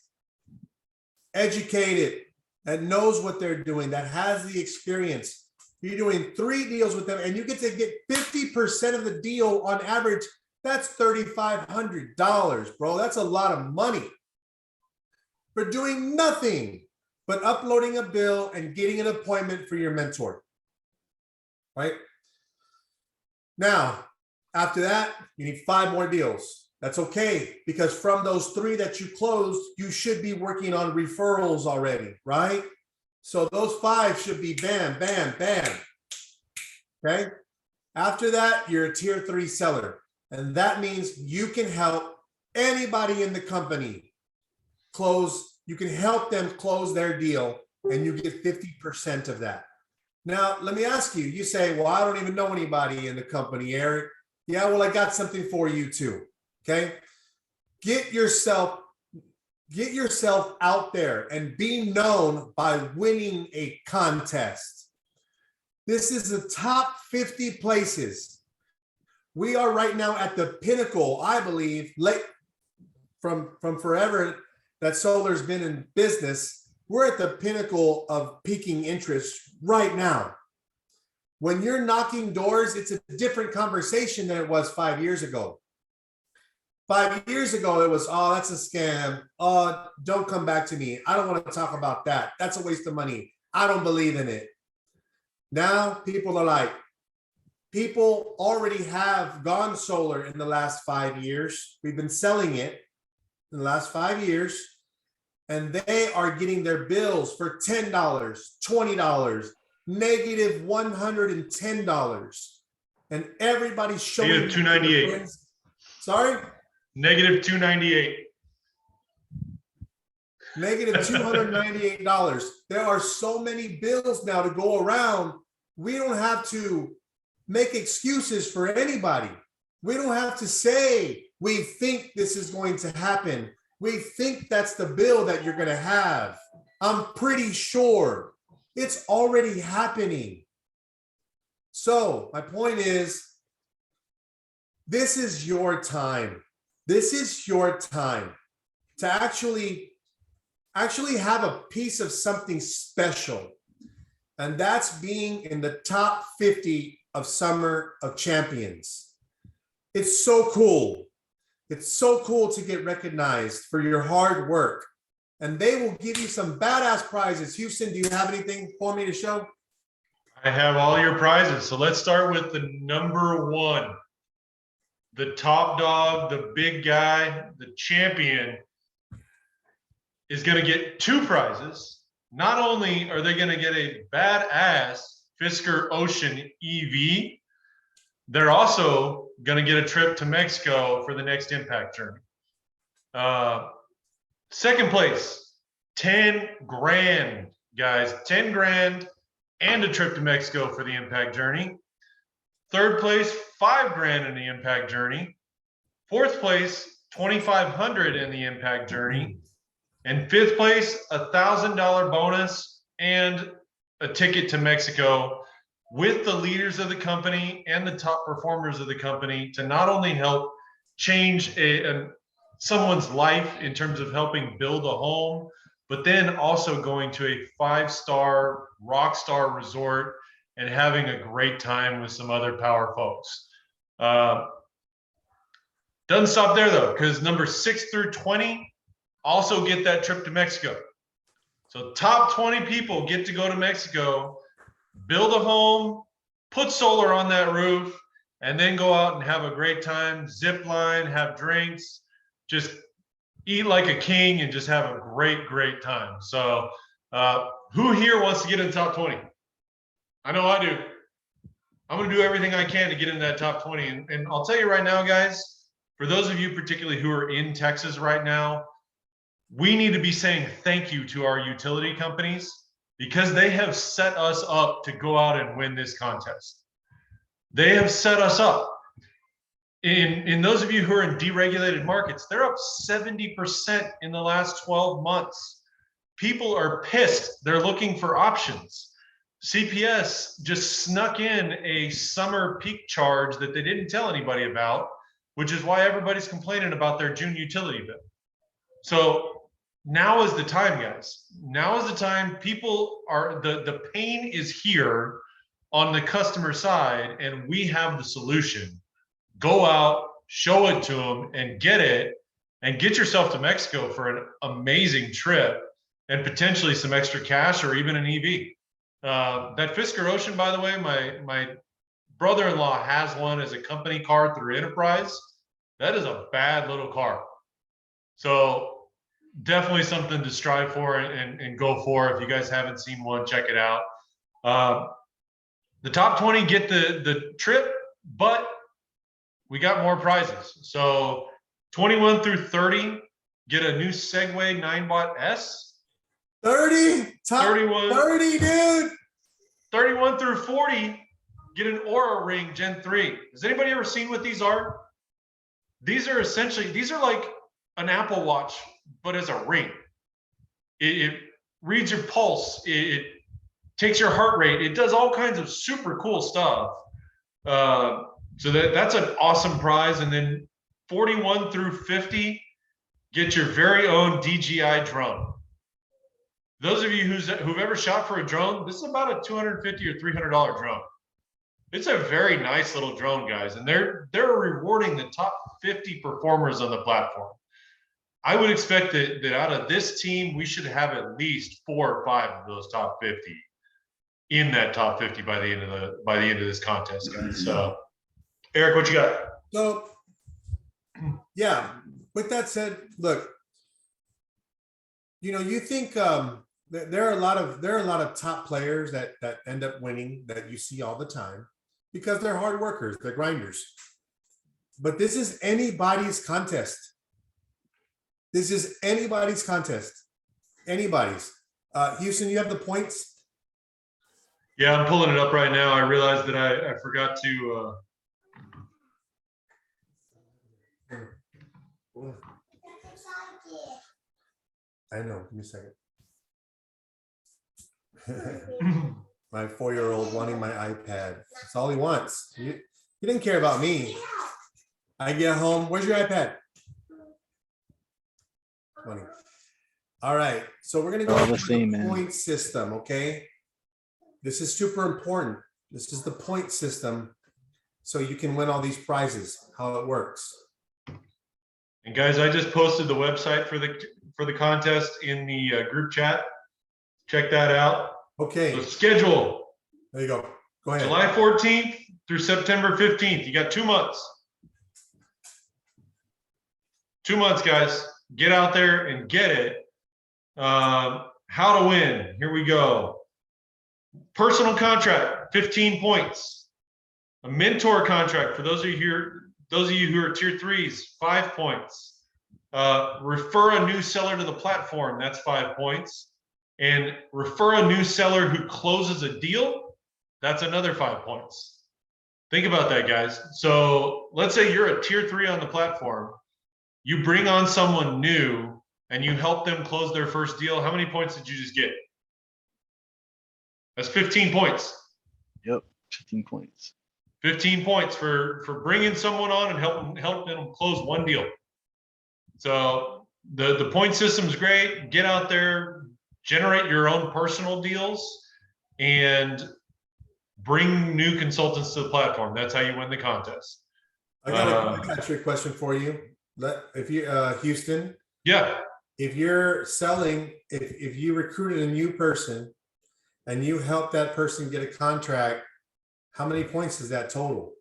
educated, that knows what they're doing, that has the experience. You're doing 3 deals with them and you get to get 50% of the deal on average. That's $3,500, bro. That's a lot of money for doing nothing but uploading a bill and getting an appointment for your mentor, right? Now, after that, you need 5 more deals. That's okay, because from those 3 that you closed, you should be working on referrals already, right? So those 5 should be bam, bam, bam, okay? After that, you're a tier 3 seller. And that means you can help anybody in the company close. You can help them close their deal and you get 50% of that. Now, let me ask you, you say, well, I don't even know anybody in the company, Eric. Yeah, well, I got something for you too, okay? Get yourself out there and be known by winning a contest. This is the top 50 places. We are right now at the pinnacle, I believe, from forever that solar's been in business. We're at the pinnacle of peaking interest right now. When you're knocking doors, it's a different conversation than it was 5 years ago. 5 years ago, it was, oh, that's a scam. Oh, don't come back to me. I don't want to talk about that. That's a waste of money. I don't believe in it. Now people are like, people already have gone solar in the last 5 years. We've been selling it in the last 5 years, and they are getting their bills for $10, $20, negative $110. And everybody's showing Negative 298. Sorry? Negative 298. Negative $298. There are so many bills now to go around. We don't have to make excuses for anybody. We don't have to say we think this is going to happen. We think that's the bill that you're going to have. I'm pretty sure it's already happening. So my point is, this is your time. This is your time to actually have a piece of something special. And that's being in the top 50 of Summer of Champions. It's so cool. It's so cool to get recognized for your hard work. And they will give you some badass prizes. Houston, do you have anything for me to show? I have all your prizes. So let's start with the number one. The top dog, the big guy, the champion is going to get 2 prizes. Not only are they going to get a badass Fisker Ocean EV, they're also going to get a trip to Mexico for the next impact journey. Second place, 10 grand, guys, 10 grand and a trip to Mexico for the impact journey. Third place, 5 grand in the impact journey. Fourth place, 2,500 in the impact journey. And fifth place, $1,000 bonus and a ticket to Mexico with the leaders of the company and the top performers of the company to not only help change someone's life in terms of helping build a home, but then also going to a 5-star rock star resort and having a great time with some other Powur folks. Doesn't stop there though, because number 6 through 20 also get that trip to Mexico. So top 20 people get to go to Mexico, build a home, put solar on that roof, and then go out and have a great time, zip line, have drinks, just eat like a king and just have a great, great time. So who here wants to get in the top 20? I know I do. I'm going to do everything I can to get in that top 20. And I'll tell you right now, guys, for those of you particularly who are in Texas right now, we need to be saying thank you to our utility companies because they have set us up to go out and win this contest. They have set us up. In those of you who are in deregulated markets, they're up 70% in the last 12 months. People are pissed. They're looking for options. CPS just snuck in a summer peak charge that they didn't tell anybody about, which is why everybody's complaining about their June utility bill. So now is the time, guys. Now is the time. People are, the pain is here on the customer side, and we have the solution. Go out, show it to them, and get it, and get yourself to Mexico for an amazing trip and potentially some extra cash or even an EV. That Fisker Ocean, by the way, my brother-in-law has one as a company car through Enterprise. That is a bad little car. So definitely something to strive for and go for. If you guys haven't seen one, check it out. The top 20 get the trip, but we got more prizes. So 21 through 30 get a new Segway 9-bot S. 30, top 31, 30, dude. 31 through 40 get an Aura Ring Gen 3. Has anybody ever seen what these are? These are essentially, these are like an Apple Watch, but as a ring. It reads your pulse. It takes your heart rate. It does all kinds of super cool stuff. So that's an awesome prize. And then 41 through 50 get your very own DJI drone. Those of you who've ever shot for a drone, this is about a $250 or $300 drone. It's a very nice little drone, guys, and they're rewarding the top 50 performers on the platform. I would expect that out of this team, we should have at least 4 or 5 of those top 50 in that top 50 by the end of this contest, guys. So, Eric, what you got? So, yeah. With that said, look, you think there are a lot of top players that end up winning that you see all the time because they're hard workers, they're grinders. But this is anybody's contest. This is anybody's contest. Anybody's. Houston, you have the points? Yeah, I'm pulling it up right now. I realized that I forgot to. I know. Give me a second. My 4-year-old wanting my iPad. That's all he wants. He didn't care about me. I get home. Where's your iPad? 20. All right. So we're gonna go All the over same, the man. point system. Okay. This is super important. This is the point system, so you can win all these prizes. How it works. And guys, I just posted the website for the contest in the group chat. Check that out. Okay. So schedule There you go. Go ahead. July 14th through September 15th. You got 2 months. 2 months, guys. Get out there and get it. How to win. Here we go. Personal contract, 15 points. A mentor contract for those of you who are tier 3s, 5 points. Refer a new seller to the platform, that's 5 points. And refer a new seller who closes a deal, that's another 5 points. Think about that, guys. So let's say you're a tier 3 on the platform. You bring on someone new and you help them close their first deal. How many points did you just get? That's 15 points. Yep, 15 points. 15 points for bringing someone on and help them close one deal. So the point system is great. Get out there, generate your own personal deals, and bring new consultants to the platform. That's how you win the contest. I got a trick question for you. If you Houston, Yeah. if you're selling, if you recruited a new person and you help that person get a contract, how many points is that total?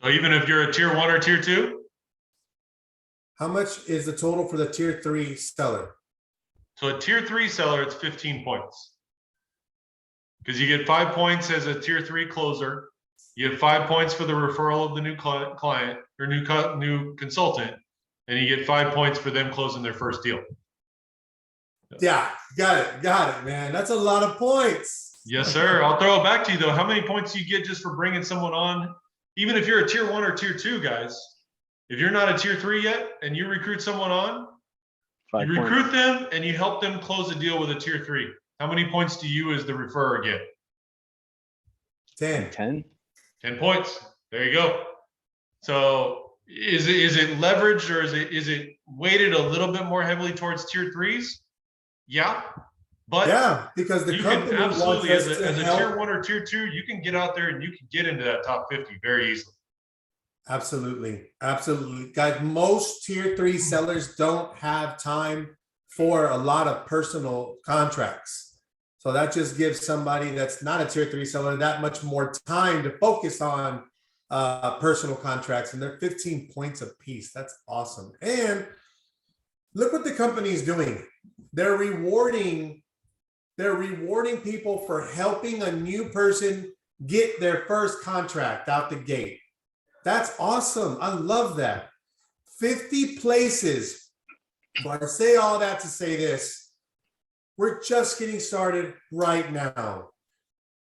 So even if you're a tier 1 or tier 2, How much is the total for the tier 3 seller? so a tier 3 seller, it's 15 points. Because you get 5 points as a tier 3 closer. You get 5 points for the referral of the new client or new consultant, and you get 5 points for them closing their first deal. Yeah, got it, man. That's a lot of points. Yes, sir. I'll throw it back to you though. How many points do you get just for bringing someone on? Even if you're a tier 1 or tier 2, guys, if you're not a tier 3 yet and you recruit someone on, 5 you points. recruit them and you help them close a deal with a tier 3. How many points do you as the referrer get? 10. 10. 10 points. There you go. So is it leveraged, or is it weighted a little bit more heavily towards tier 3s? Yeah. But Yeah, because the you can company wants absolutely, us as to a help. tier 1 or tier 2, you can get out there and you can get into that top 50 very easily. Absolutely. Absolutely. Guys, most tier 3 sellers don't have time for a lot of personal contracts. So that just gives somebody that's not a tier 3 seller that much more time to focus on personal contracts, and they're 15 points a piece. That's awesome. And look what the company is doing. They're rewarding people for helping a new person get their first contract out the gate. That's awesome. I love that. 50 places. So I say all that to say this. We're just getting started right now.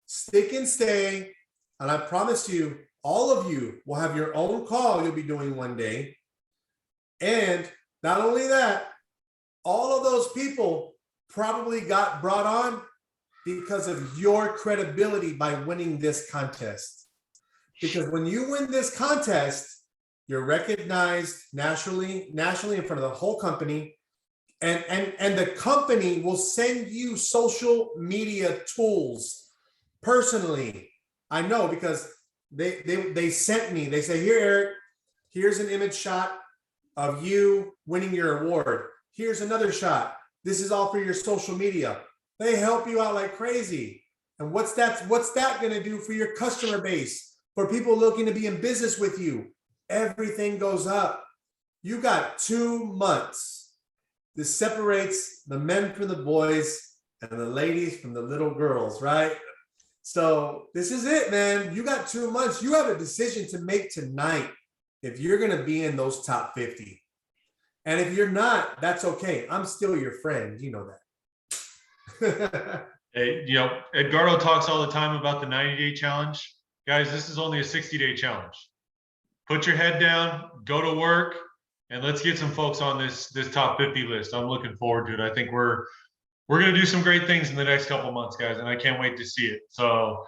Stick and stay. And I promise you, all of you will have your own call you'll be doing one day. And not only that, all of those people probably got brought on because of your credibility by winning this contest. Because when you win this contest, you're recognized nationally in front of the whole company. And the company will send you social media tools personally. I know, because they sent me, they say, here, Eric, here's an image shot of you winning your award. Here's another shot. This is all for your social media. They help you out like crazy. And what's that going to do for your customer base? For people looking to be in business with you? Everything goes up. You got 2 months. This separates the men from the boys and the ladies from the little girls, right? So this is it, man. You got 2 months. You have a decision to make tonight if you're going to be in those top 50. And if you're not, that's okay. I'm still your friend. You know that. Hey, Edgardo talks all the time about the 90-day challenge. Guys, this is only a 60-day challenge. Put your head down, go to work, and let's get some folks on this top 50 list. I'm looking forward to it. I think we're going to do some great things in the next couple months, guys, and I can't wait to see it. So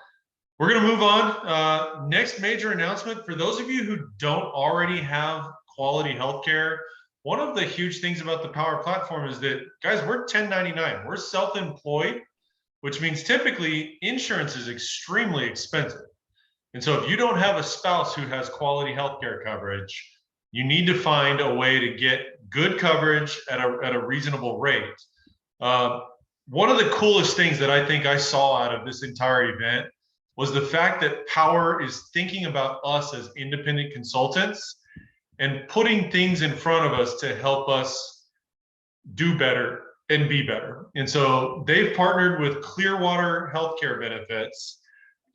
we're going to move on. Next major announcement for those of you who don't already have quality healthcare. One of the huge things about the Powur platform is that, guys, we're 1099. We're self-employed, which means typically insurance is extremely expensive. And so if you don't have a spouse who has quality healthcare coverage, you need to find a way to get good coverage at a reasonable rate. One of the coolest things that I think I saw out of this entire event was the fact that Powur is thinking about us as independent consultants and putting things in front of us to help us do better and be better. And so they've partnered with Clearwater Healthcare Benefits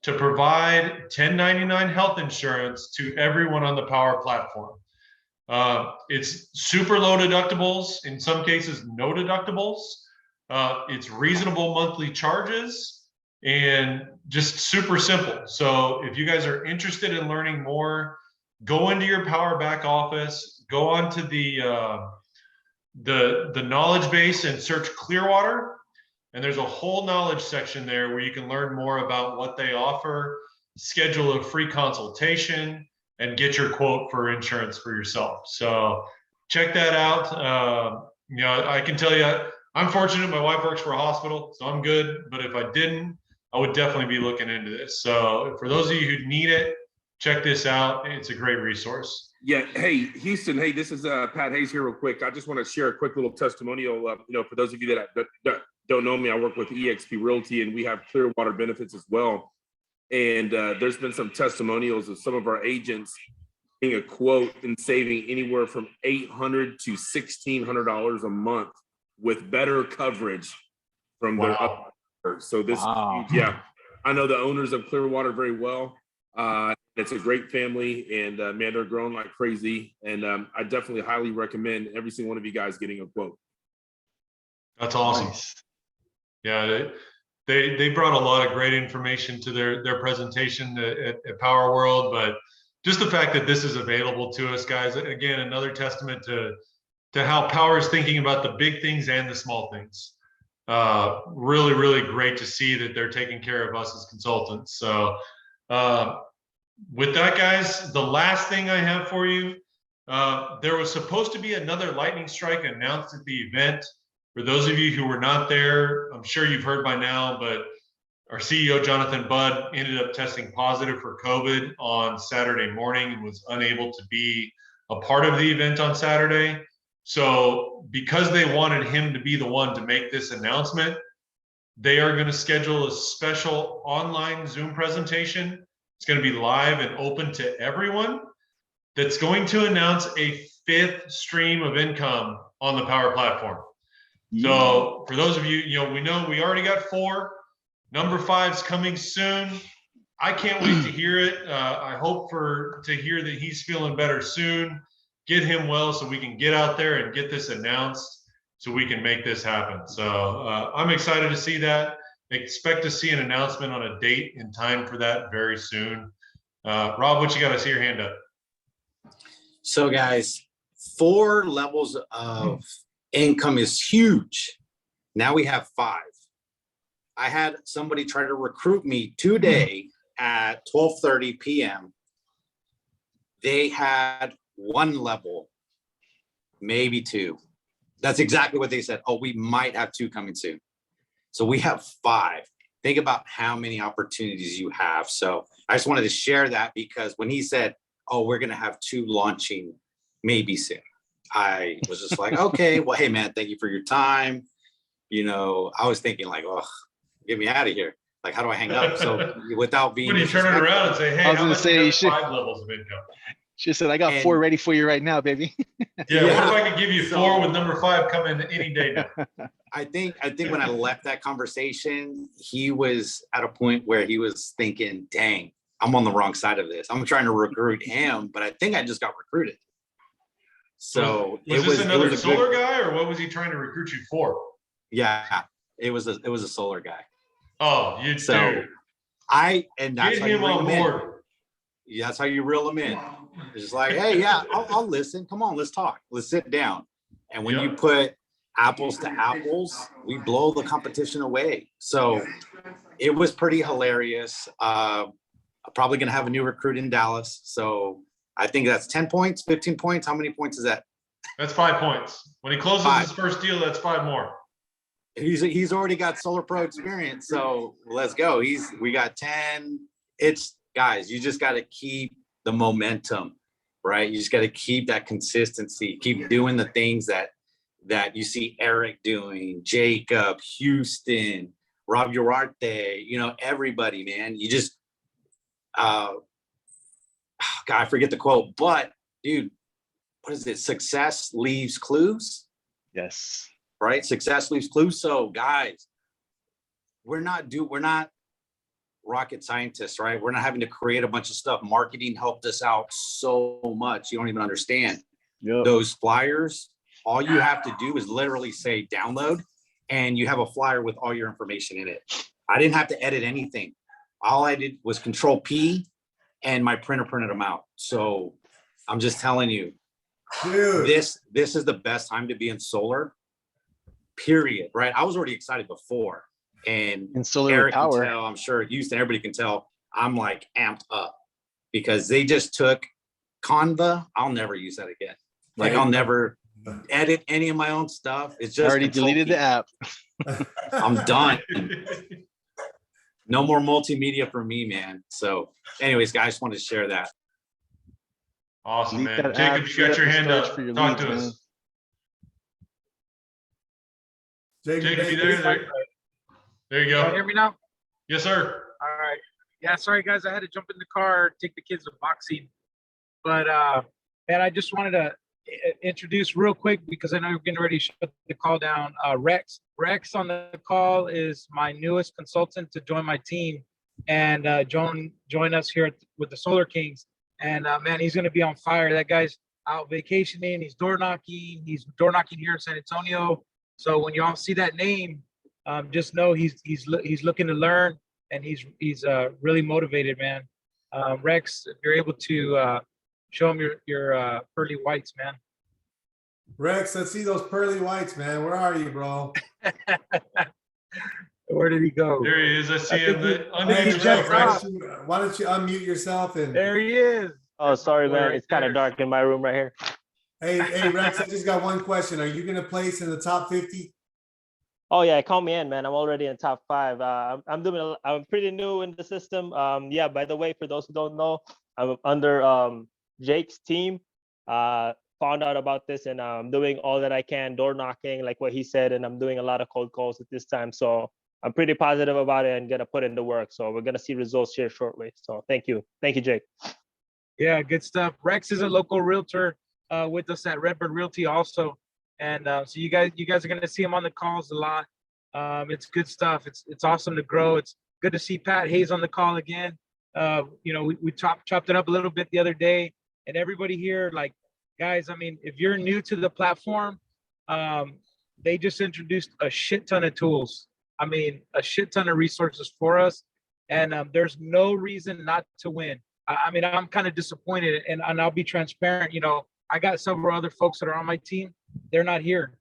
to provide 1099 health insurance to everyone on the Powur platform. It's super low deductibles, in some cases, no deductibles. It's reasonable monthly charges and just super simple. So if you guys are interested in learning more, go into your Powur back office, go onto the knowledge base and search Clearwater. And there's a whole knowledge section there where you can learn more about what they offer, schedule a free consultation, and get your quote for insurance for yourself. So check that out. You know, I can tell you, I'm fortunate. My wife works for a hospital, so I'm good. But if I didn't, I would definitely be looking into this. So for those of you who need it, check this out. It's a great resource. Yeah. Hey, Houston. Hey, this is Pat Hayes here real quick. I just want to share a quick little testimonial. You know, for those of you that don't know me, I work with eXp Realty and we have Clearwater Benefits as well. And there's been some testimonials of some of our agents getting a quote and saving anywhere from $800 to $1,600 a month with better coverage from their so this, yeah, I know the owners of Clearwater very well. It's a great family, and man, they're growing like crazy. And I definitely highly recommend every single one of you guys getting a quote. That's awesome. Nice. Yeah, they brought a lot of great information to their presentation at Powur World, but just the fact that this is available to us, guys, again, another testament to how Powur is thinking about the big things and the small things. Really, really great to see that they're taking care of us as consultants. So with that, guys, the last thing I have for you, there was supposed to be another lightning strike announced at the event. For those of you who were not there, I'm sure you've heard by now, but our CEO, Jonathan Budd, ended up testing positive for COVID on Saturday morning and was unable to be a part of the event on Saturday. So because they wanted him to be the one to make this announcement, they are going to schedule a special online Zoom presentation. It's going to be live and open to everyone. That's going to announce a 5th stream of income on the Powur platform. So for those of you, we know we already got 4. Number 5's coming soon. I can't wait to hear it. I hope to hear that he's feeling better soon. Get him well so we can get out there and get this announced so we can make this happen. So I'm excited to see that. Expect to see an announcement on a date and time for that very soon. Rob, what you got? I see your hand up. So guys, 4 levels of income is huge. Now we have 5. I had somebody try to recruit me today at 12:30 p.m. They had 1 level, maybe 2. That's exactly what they said. Oh, we might have 2 coming soon. So we have 5. Think about how many opportunities you have. So I just wanted to share that because when he said, oh, we're going to have 2 launching maybe soon, I was just like, okay, well, hey, man, thank you for your time. I was thinking like, oh, get me out of here. Like, how do I hang up? So without being. When you turn it around and say, hey, I was going to say, you should 5 levels of income. She said, I got 4 ready for you right now, baby. Yeah, what if I could give you 4 with number 5 coming any day now? I think when I left that conversation, he was at a point where he was thinking, dang, I'm on the wrong side of this. I'm trying to recruit him, but I think I just got recruited. So was this another solar guy, or what was he trying to recruit you for? Yeah, it was a solar guy. Oh, you so dude. and that's Get how you him reel on him board. in. Yeah, that's how you reel him in. It's just like, hey, yeah, I'll listen. Come on, let's talk. Let's sit down. And when you Yep. put apples to apples, we blow the competition away. So it was pretty hilarious. I'm probably going to have a new recruit in Dallas. So I think that's 10 points, 15 points. How many points is that? That's 5 points. When he closes 5. his first deal, that's 5 more. He's already got Solar Pro experience. So let's go. We got 10. It's guys, you just got to keep the momentum, right? You just got to keep that consistency, keep doing the things that you see Eric doing, Jacob, Huston, Rob Urarte, everybody, man. You just, God, I forget the quote, but dude, what is it? Success leaves clues, Yes. right? Success leaves clues. So guys, we're not rocket scientists, right? We're not having to create a bunch of stuff. Marketing helped us out so much. You don't even understand. Yep. Those flyers, all you have to do is literally say download, and you have a flyer with all your information in it. I didn't have to edit anything. All I did was Control P, and my printer printed them out. So I'm just telling you, Dude, this is the best time to be in solar, period, right? I was already excited before. And And solar Eric can power. tell, I'm sure Houston, everybody can tell, I'm like amped up because they just took Canva. I'll never use that again. Like I'll never edit any of my own stuff. It's just I already deleted the app. I'm done. No more multimedia for me, man. So anyways, guys, just wanted to share that. Awesome, Delete man. that Jacob, app, you set got up your the hand storage up. for your Talk leads, to man. us. Jacob, Jacob, you there? There you Can you go. hear me now? Yes, sir. All right. Yeah, sorry guys, I had to jump in the car, take the kids to boxing. But man, I just wanted to introduce real quick because I know you're getting ready to shut the call down. Rex. Rex on the call is my newest consultant to join my team and join us here with the Solar Kings. And man, he's gonna be on fire. That guy's out vacationing, he's door knocking here in San Antonio. So when you all see that name, just know he's looking to learn, and he's really motivated, man. Rex, if you're able to show him your pearly whites, man. Rex, let's see those pearly whites, man. Where are you, bro? Where did he go? There he is. I see him. Unmute Hey, yourself, Rex, Rex. why don't you unmute yourself and There he is. Oh, sorry, man. Right It's kind there. of dark in my room right here. hey Rex, I just got one question. Are you gonna place in the top 50? Oh yeah, call me in, man. I'm already in top 5. I'm pretty new in the system. Yeah, by the way, for those who don't know, I'm under Jake's team. Found out about this, and I'm doing all that I can, door knocking, like what he said, and I'm doing a lot of cold calls at this time. So I'm pretty positive about it and gonna put in the work. So we're gonna see results here shortly. So thank you, Jake. Yeah, good stuff. Rex is a local realtor with us at Redbird Realty also. And so you guys are going to see him on the calls a lot. It's good stuff. It's awesome to grow. It's good to see Pat Hayes on the call again. We chopped it up a little bit the other day, and everybody here, like, guys, I mean, if you're new to the platform, they just introduced a shit ton of tools. I mean, a shit ton of resources for us, and there's no reason not to win. I mean, I'm kind of disappointed, and I'll be transparent. I got several other folks that are on my team. They're not here.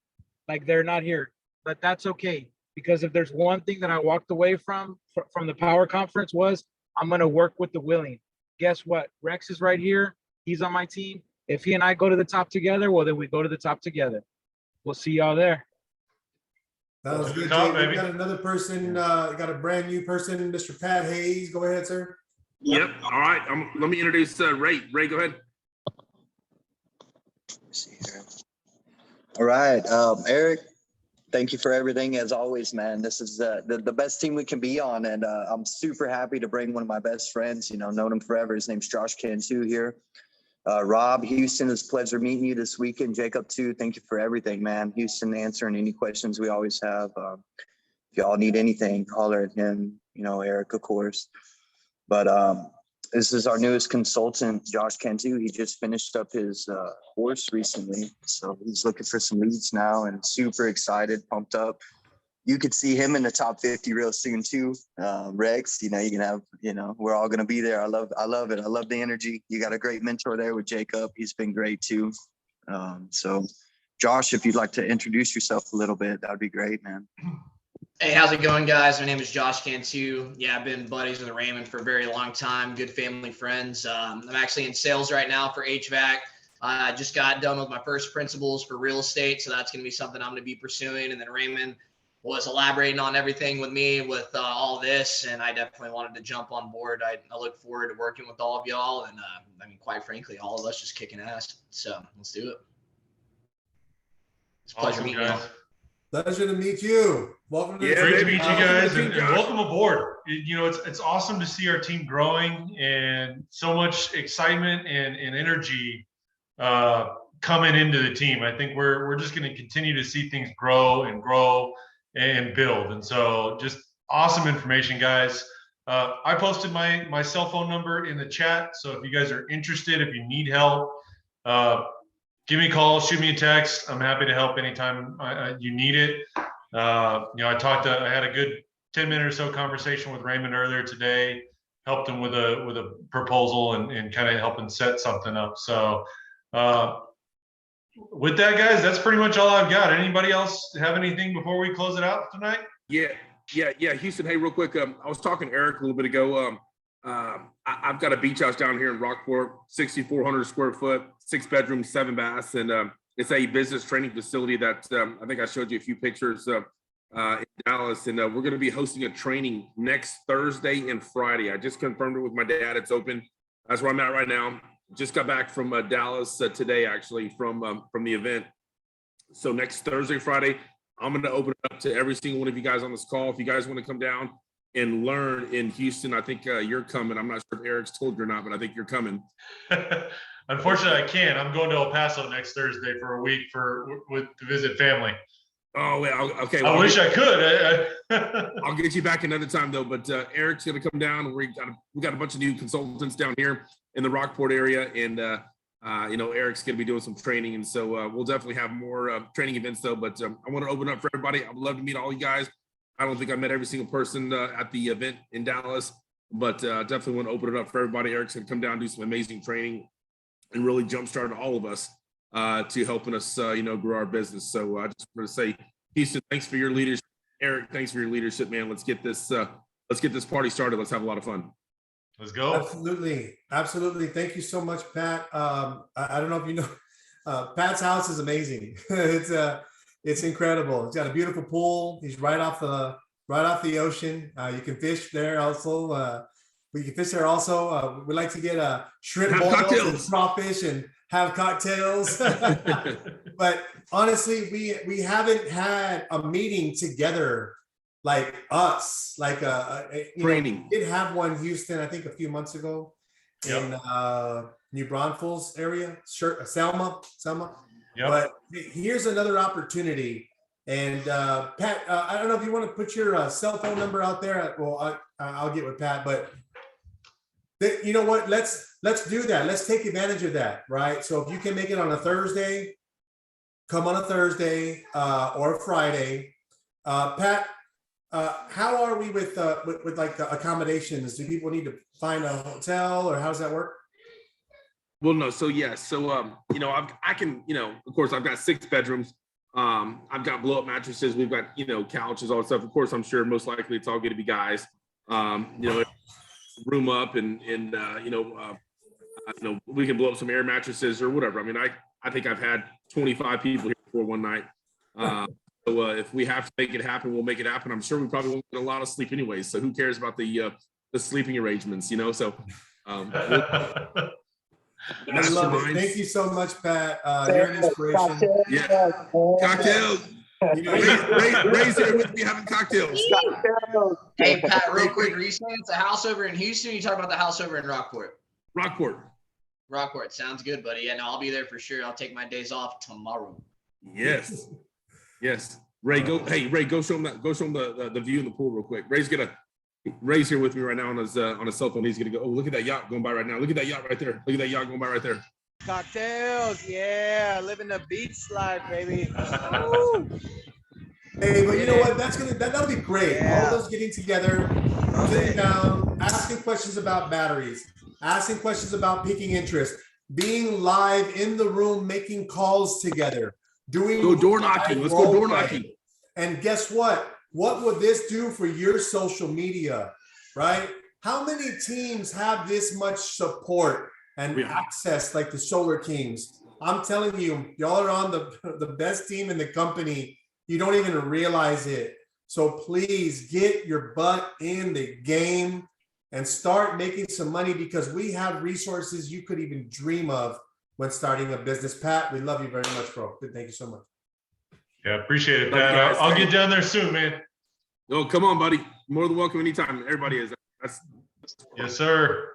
They're not here. But that's okay, because if there's one thing that I walked away from the Power Conference was I'm going to work with the willing. Guess what? Rex is right here. He's on my team. If he and I go to the top together, well, then we go to the top together. We'll see y'all there. Sounds good, Top, Jake. We baby. got another person, got a brand new person, Mr. Pat Hayes. Go ahead, sir. Yep. All right. Let me introduce Ray. Ray, go ahead. Let's see here. All right, Eric, thank you for everything as always, man. This is the best team we can be on, and I'm super happy to bring one of my best friends. Known him forever. His name's Josh Cantu here. Rob, Houston, it's a pleasure meeting you this weekend. Jacob too. Thank you for everything, man. Houston answering any questions we always have. If y'all need anything, holler at him. Eric, of course. But this is our newest consultant, Josh Cantu. He just finished up his course recently. So he's looking for some leads now and super excited, pumped up. you could see him in the top 50 real soon too. Rex, you can have, we're all going to be there. I love it. I love the energy. You got a great mentor there with Jacob. He's been great too. So Josh, if you'd like to introduce yourself a little bit, that'd be great, man. Hey, how's it going, guys? My name is Josh Cantu. Yeah, I've been buddies with Raymond for a very long time. Good family friends. I'm actually in sales right now for HVAC. I just got done with my first principles for real estate, so that's going to be something I'm going to be pursuing. And then Raymond was elaborating on everything with me with all this, and I definitely wanted to jump on board. I look forward to working with all of y'all, and I mean, quite frankly, all of us just kicking ass. So let's do it. It's a pleasure meeting y'all. Pleasure to meet you. Welcome to Great to meet you guys, and welcome aboard. It's awesome to see our team growing and so much excitement and energy coming into the team. I think we're just going to continue to see things grow and build. And so just awesome information, guys. I posted my cell phone number in the chat. So if you guys are interested, if you need help, give me a call, shoot me a text. I'm happy to help anytime you need it. I had a good 10-minute or so conversation with Raymond earlier today, helped him with a proposal and kind of helping set something up. So with that, guys, that's pretty much all I've got. Anybody else have anything before we close it out tonight? Yeah. Houston, hey, real quick. I was talking to Eric a little bit ago. I've got a beach house down here in Rockport, 6,400 square foot, 6 bedrooms, 7 baths, and it's a business training facility that I think I showed you a few pictures in Dallas, and we're going to be hosting a training next Thursday and Friday. I just confirmed it with my dad. It's open. That's where I'm at right now. Just got back from Dallas today, actually, from the event. So next Thursday, Friday, I'm going to open it up to every single one of you guys on this call. If you guys want to come down and learn in Houston, I think you're coming. I'm not sure if Eric's told you or not, but I think you're coming. Unfortunately, I can't. I'm going to El Paso next Thursday for a week to visit family. Oh, well, okay. I wish I could. I'll get you back another time though. But Eric's going to come down. We got a bunch of new consultants down here in the Rockport area, and Eric's going to be doing some training, and so we'll definitely have more training events though. But I want to open up for everybody. I'd love to meet all you guys. I don't think I met every single person at the event in Dallas, but definitely want to open it up for everybody. Eric's going to come down, do some amazing training, and really jumpstart all of us to helping us, grow our business. So I just want to say, Houston, thanks for your leadership. Eric, thanks for your leadership, man. Let's get this party started. Let's have a lot of fun. Let's go. Absolutely. Thank you so much, Pat. I don't know if you know, Pat's house is amazing. It's incredible. It's got a beautiful pool. He's right off the ocean. You can fish there also. We can fish there also. We like to get shrimp boils and crawfish and have cocktails. But honestly, we haven't had a meeting together like us, like training. We did have one Houston, I think a few months ago in New Braunfels area, Selma. Yep. But here's another opportunity. And Pat, I don't know if you want to put your cell phone number out there. Well, I'll get with Pat, but you know what? Let's do that. Let's take advantage of that, right? So if you can make it on a Thursday, come on a Thursday or a Friday. Pat, how are we with like accommodations? Do people need to find a hotel, or how does that work? Well, no. So yes. So I can, of course, I've got 6 bedrooms. I've got blow up mattresses. We've got couches, all that stuff. Of course, I'm sure most likely it's all going to be guys. Room up and we can blow up some air mattresses or whatever. I mean, I think I've had 25 people here before one night. So if we have to make it happen, we'll make it happen. I'm sure we probably won't get a lot of sleep anyways. So who cares about the sleeping arrangements, So I love it. Thank you so much, Pat. You're an inspiration. Yeah. Cocktails. Ray's here with me having cocktails. Hey, Pat, real quick, are you saying it's a house over in Houston? Or you talking about the house over in Rockport? Rockport. Sounds good, buddy. Yeah, no, I'll be there for sure. I'll take my days off tomorrow. Yes. Ray, go show him that. Go show him the view in the pool real quick. Ray's here with me right now on his cell phone. He's gonna go. Oh, look at that yacht going by right now. Look at that yacht right there. Look at that yacht going by right there. Cocktails, yeah, living the beach life, baby. Woo. Hey, but you know what? That'll be great. All of us getting together, sitting down, asking questions about batteries, asking questions about piquing interest, being live in the room, making calls together, doing Go door knocking. Let's go door knocking. And guess what? What would this do for your social media, right? How many teams have this much support and access like the Solar Kings? I'm telling you, y'all are on the best team in the company. You don't even realize it. So please get your butt in the game and start making some money, because we have resources you could even dream of when starting a business. Pat, we love you very much, bro. Thank you so much. Yeah, appreciate it, Love you Pat. guys. I'll get down there soon, man. No, come on, buddy. More than welcome anytime. Everybody is. Yes, sir.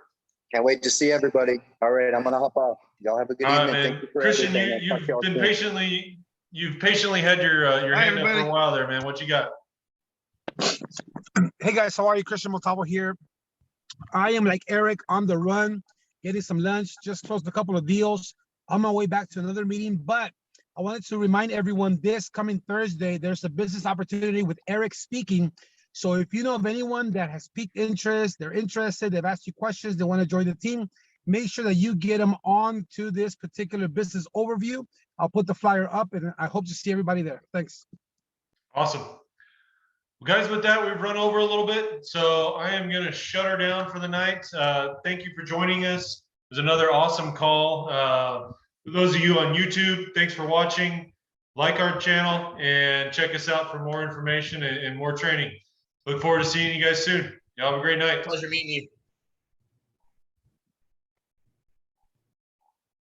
Can't wait to see everybody. All right, I'm gonna hop off. Y'all have a good All right, evening. man. Thank you for Christian, everything. I'll talk to y'all you've soon. patiently had your Hi, hand up for everybody. a while there, man. What you got? Hey guys, how are you? Christian Montalvo here. I am like Eric on the run, getting some lunch, just closed a couple of deals. On my way back to another meeting, but I wanted to remind everyone this coming Thursday, there's a business opportunity with Eric speaking. So if you know of anyone that has piqued interest, they're interested, they've asked you questions, they want to join the team, make sure that you get them on to this particular business overview. I'll put the flyer up and I hope to see everybody there. Thanks. Awesome. Well, guys, with that, we've run over a little bit, so I am going to shut her down for the night. Thank you for joining us. It was another awesome call. For those of you on YouTube, thanks for watching. Like our channel and check us out for more information and more training. Look forward to seeing you guys soon. Y'all have a great night. Pleasure meeting you.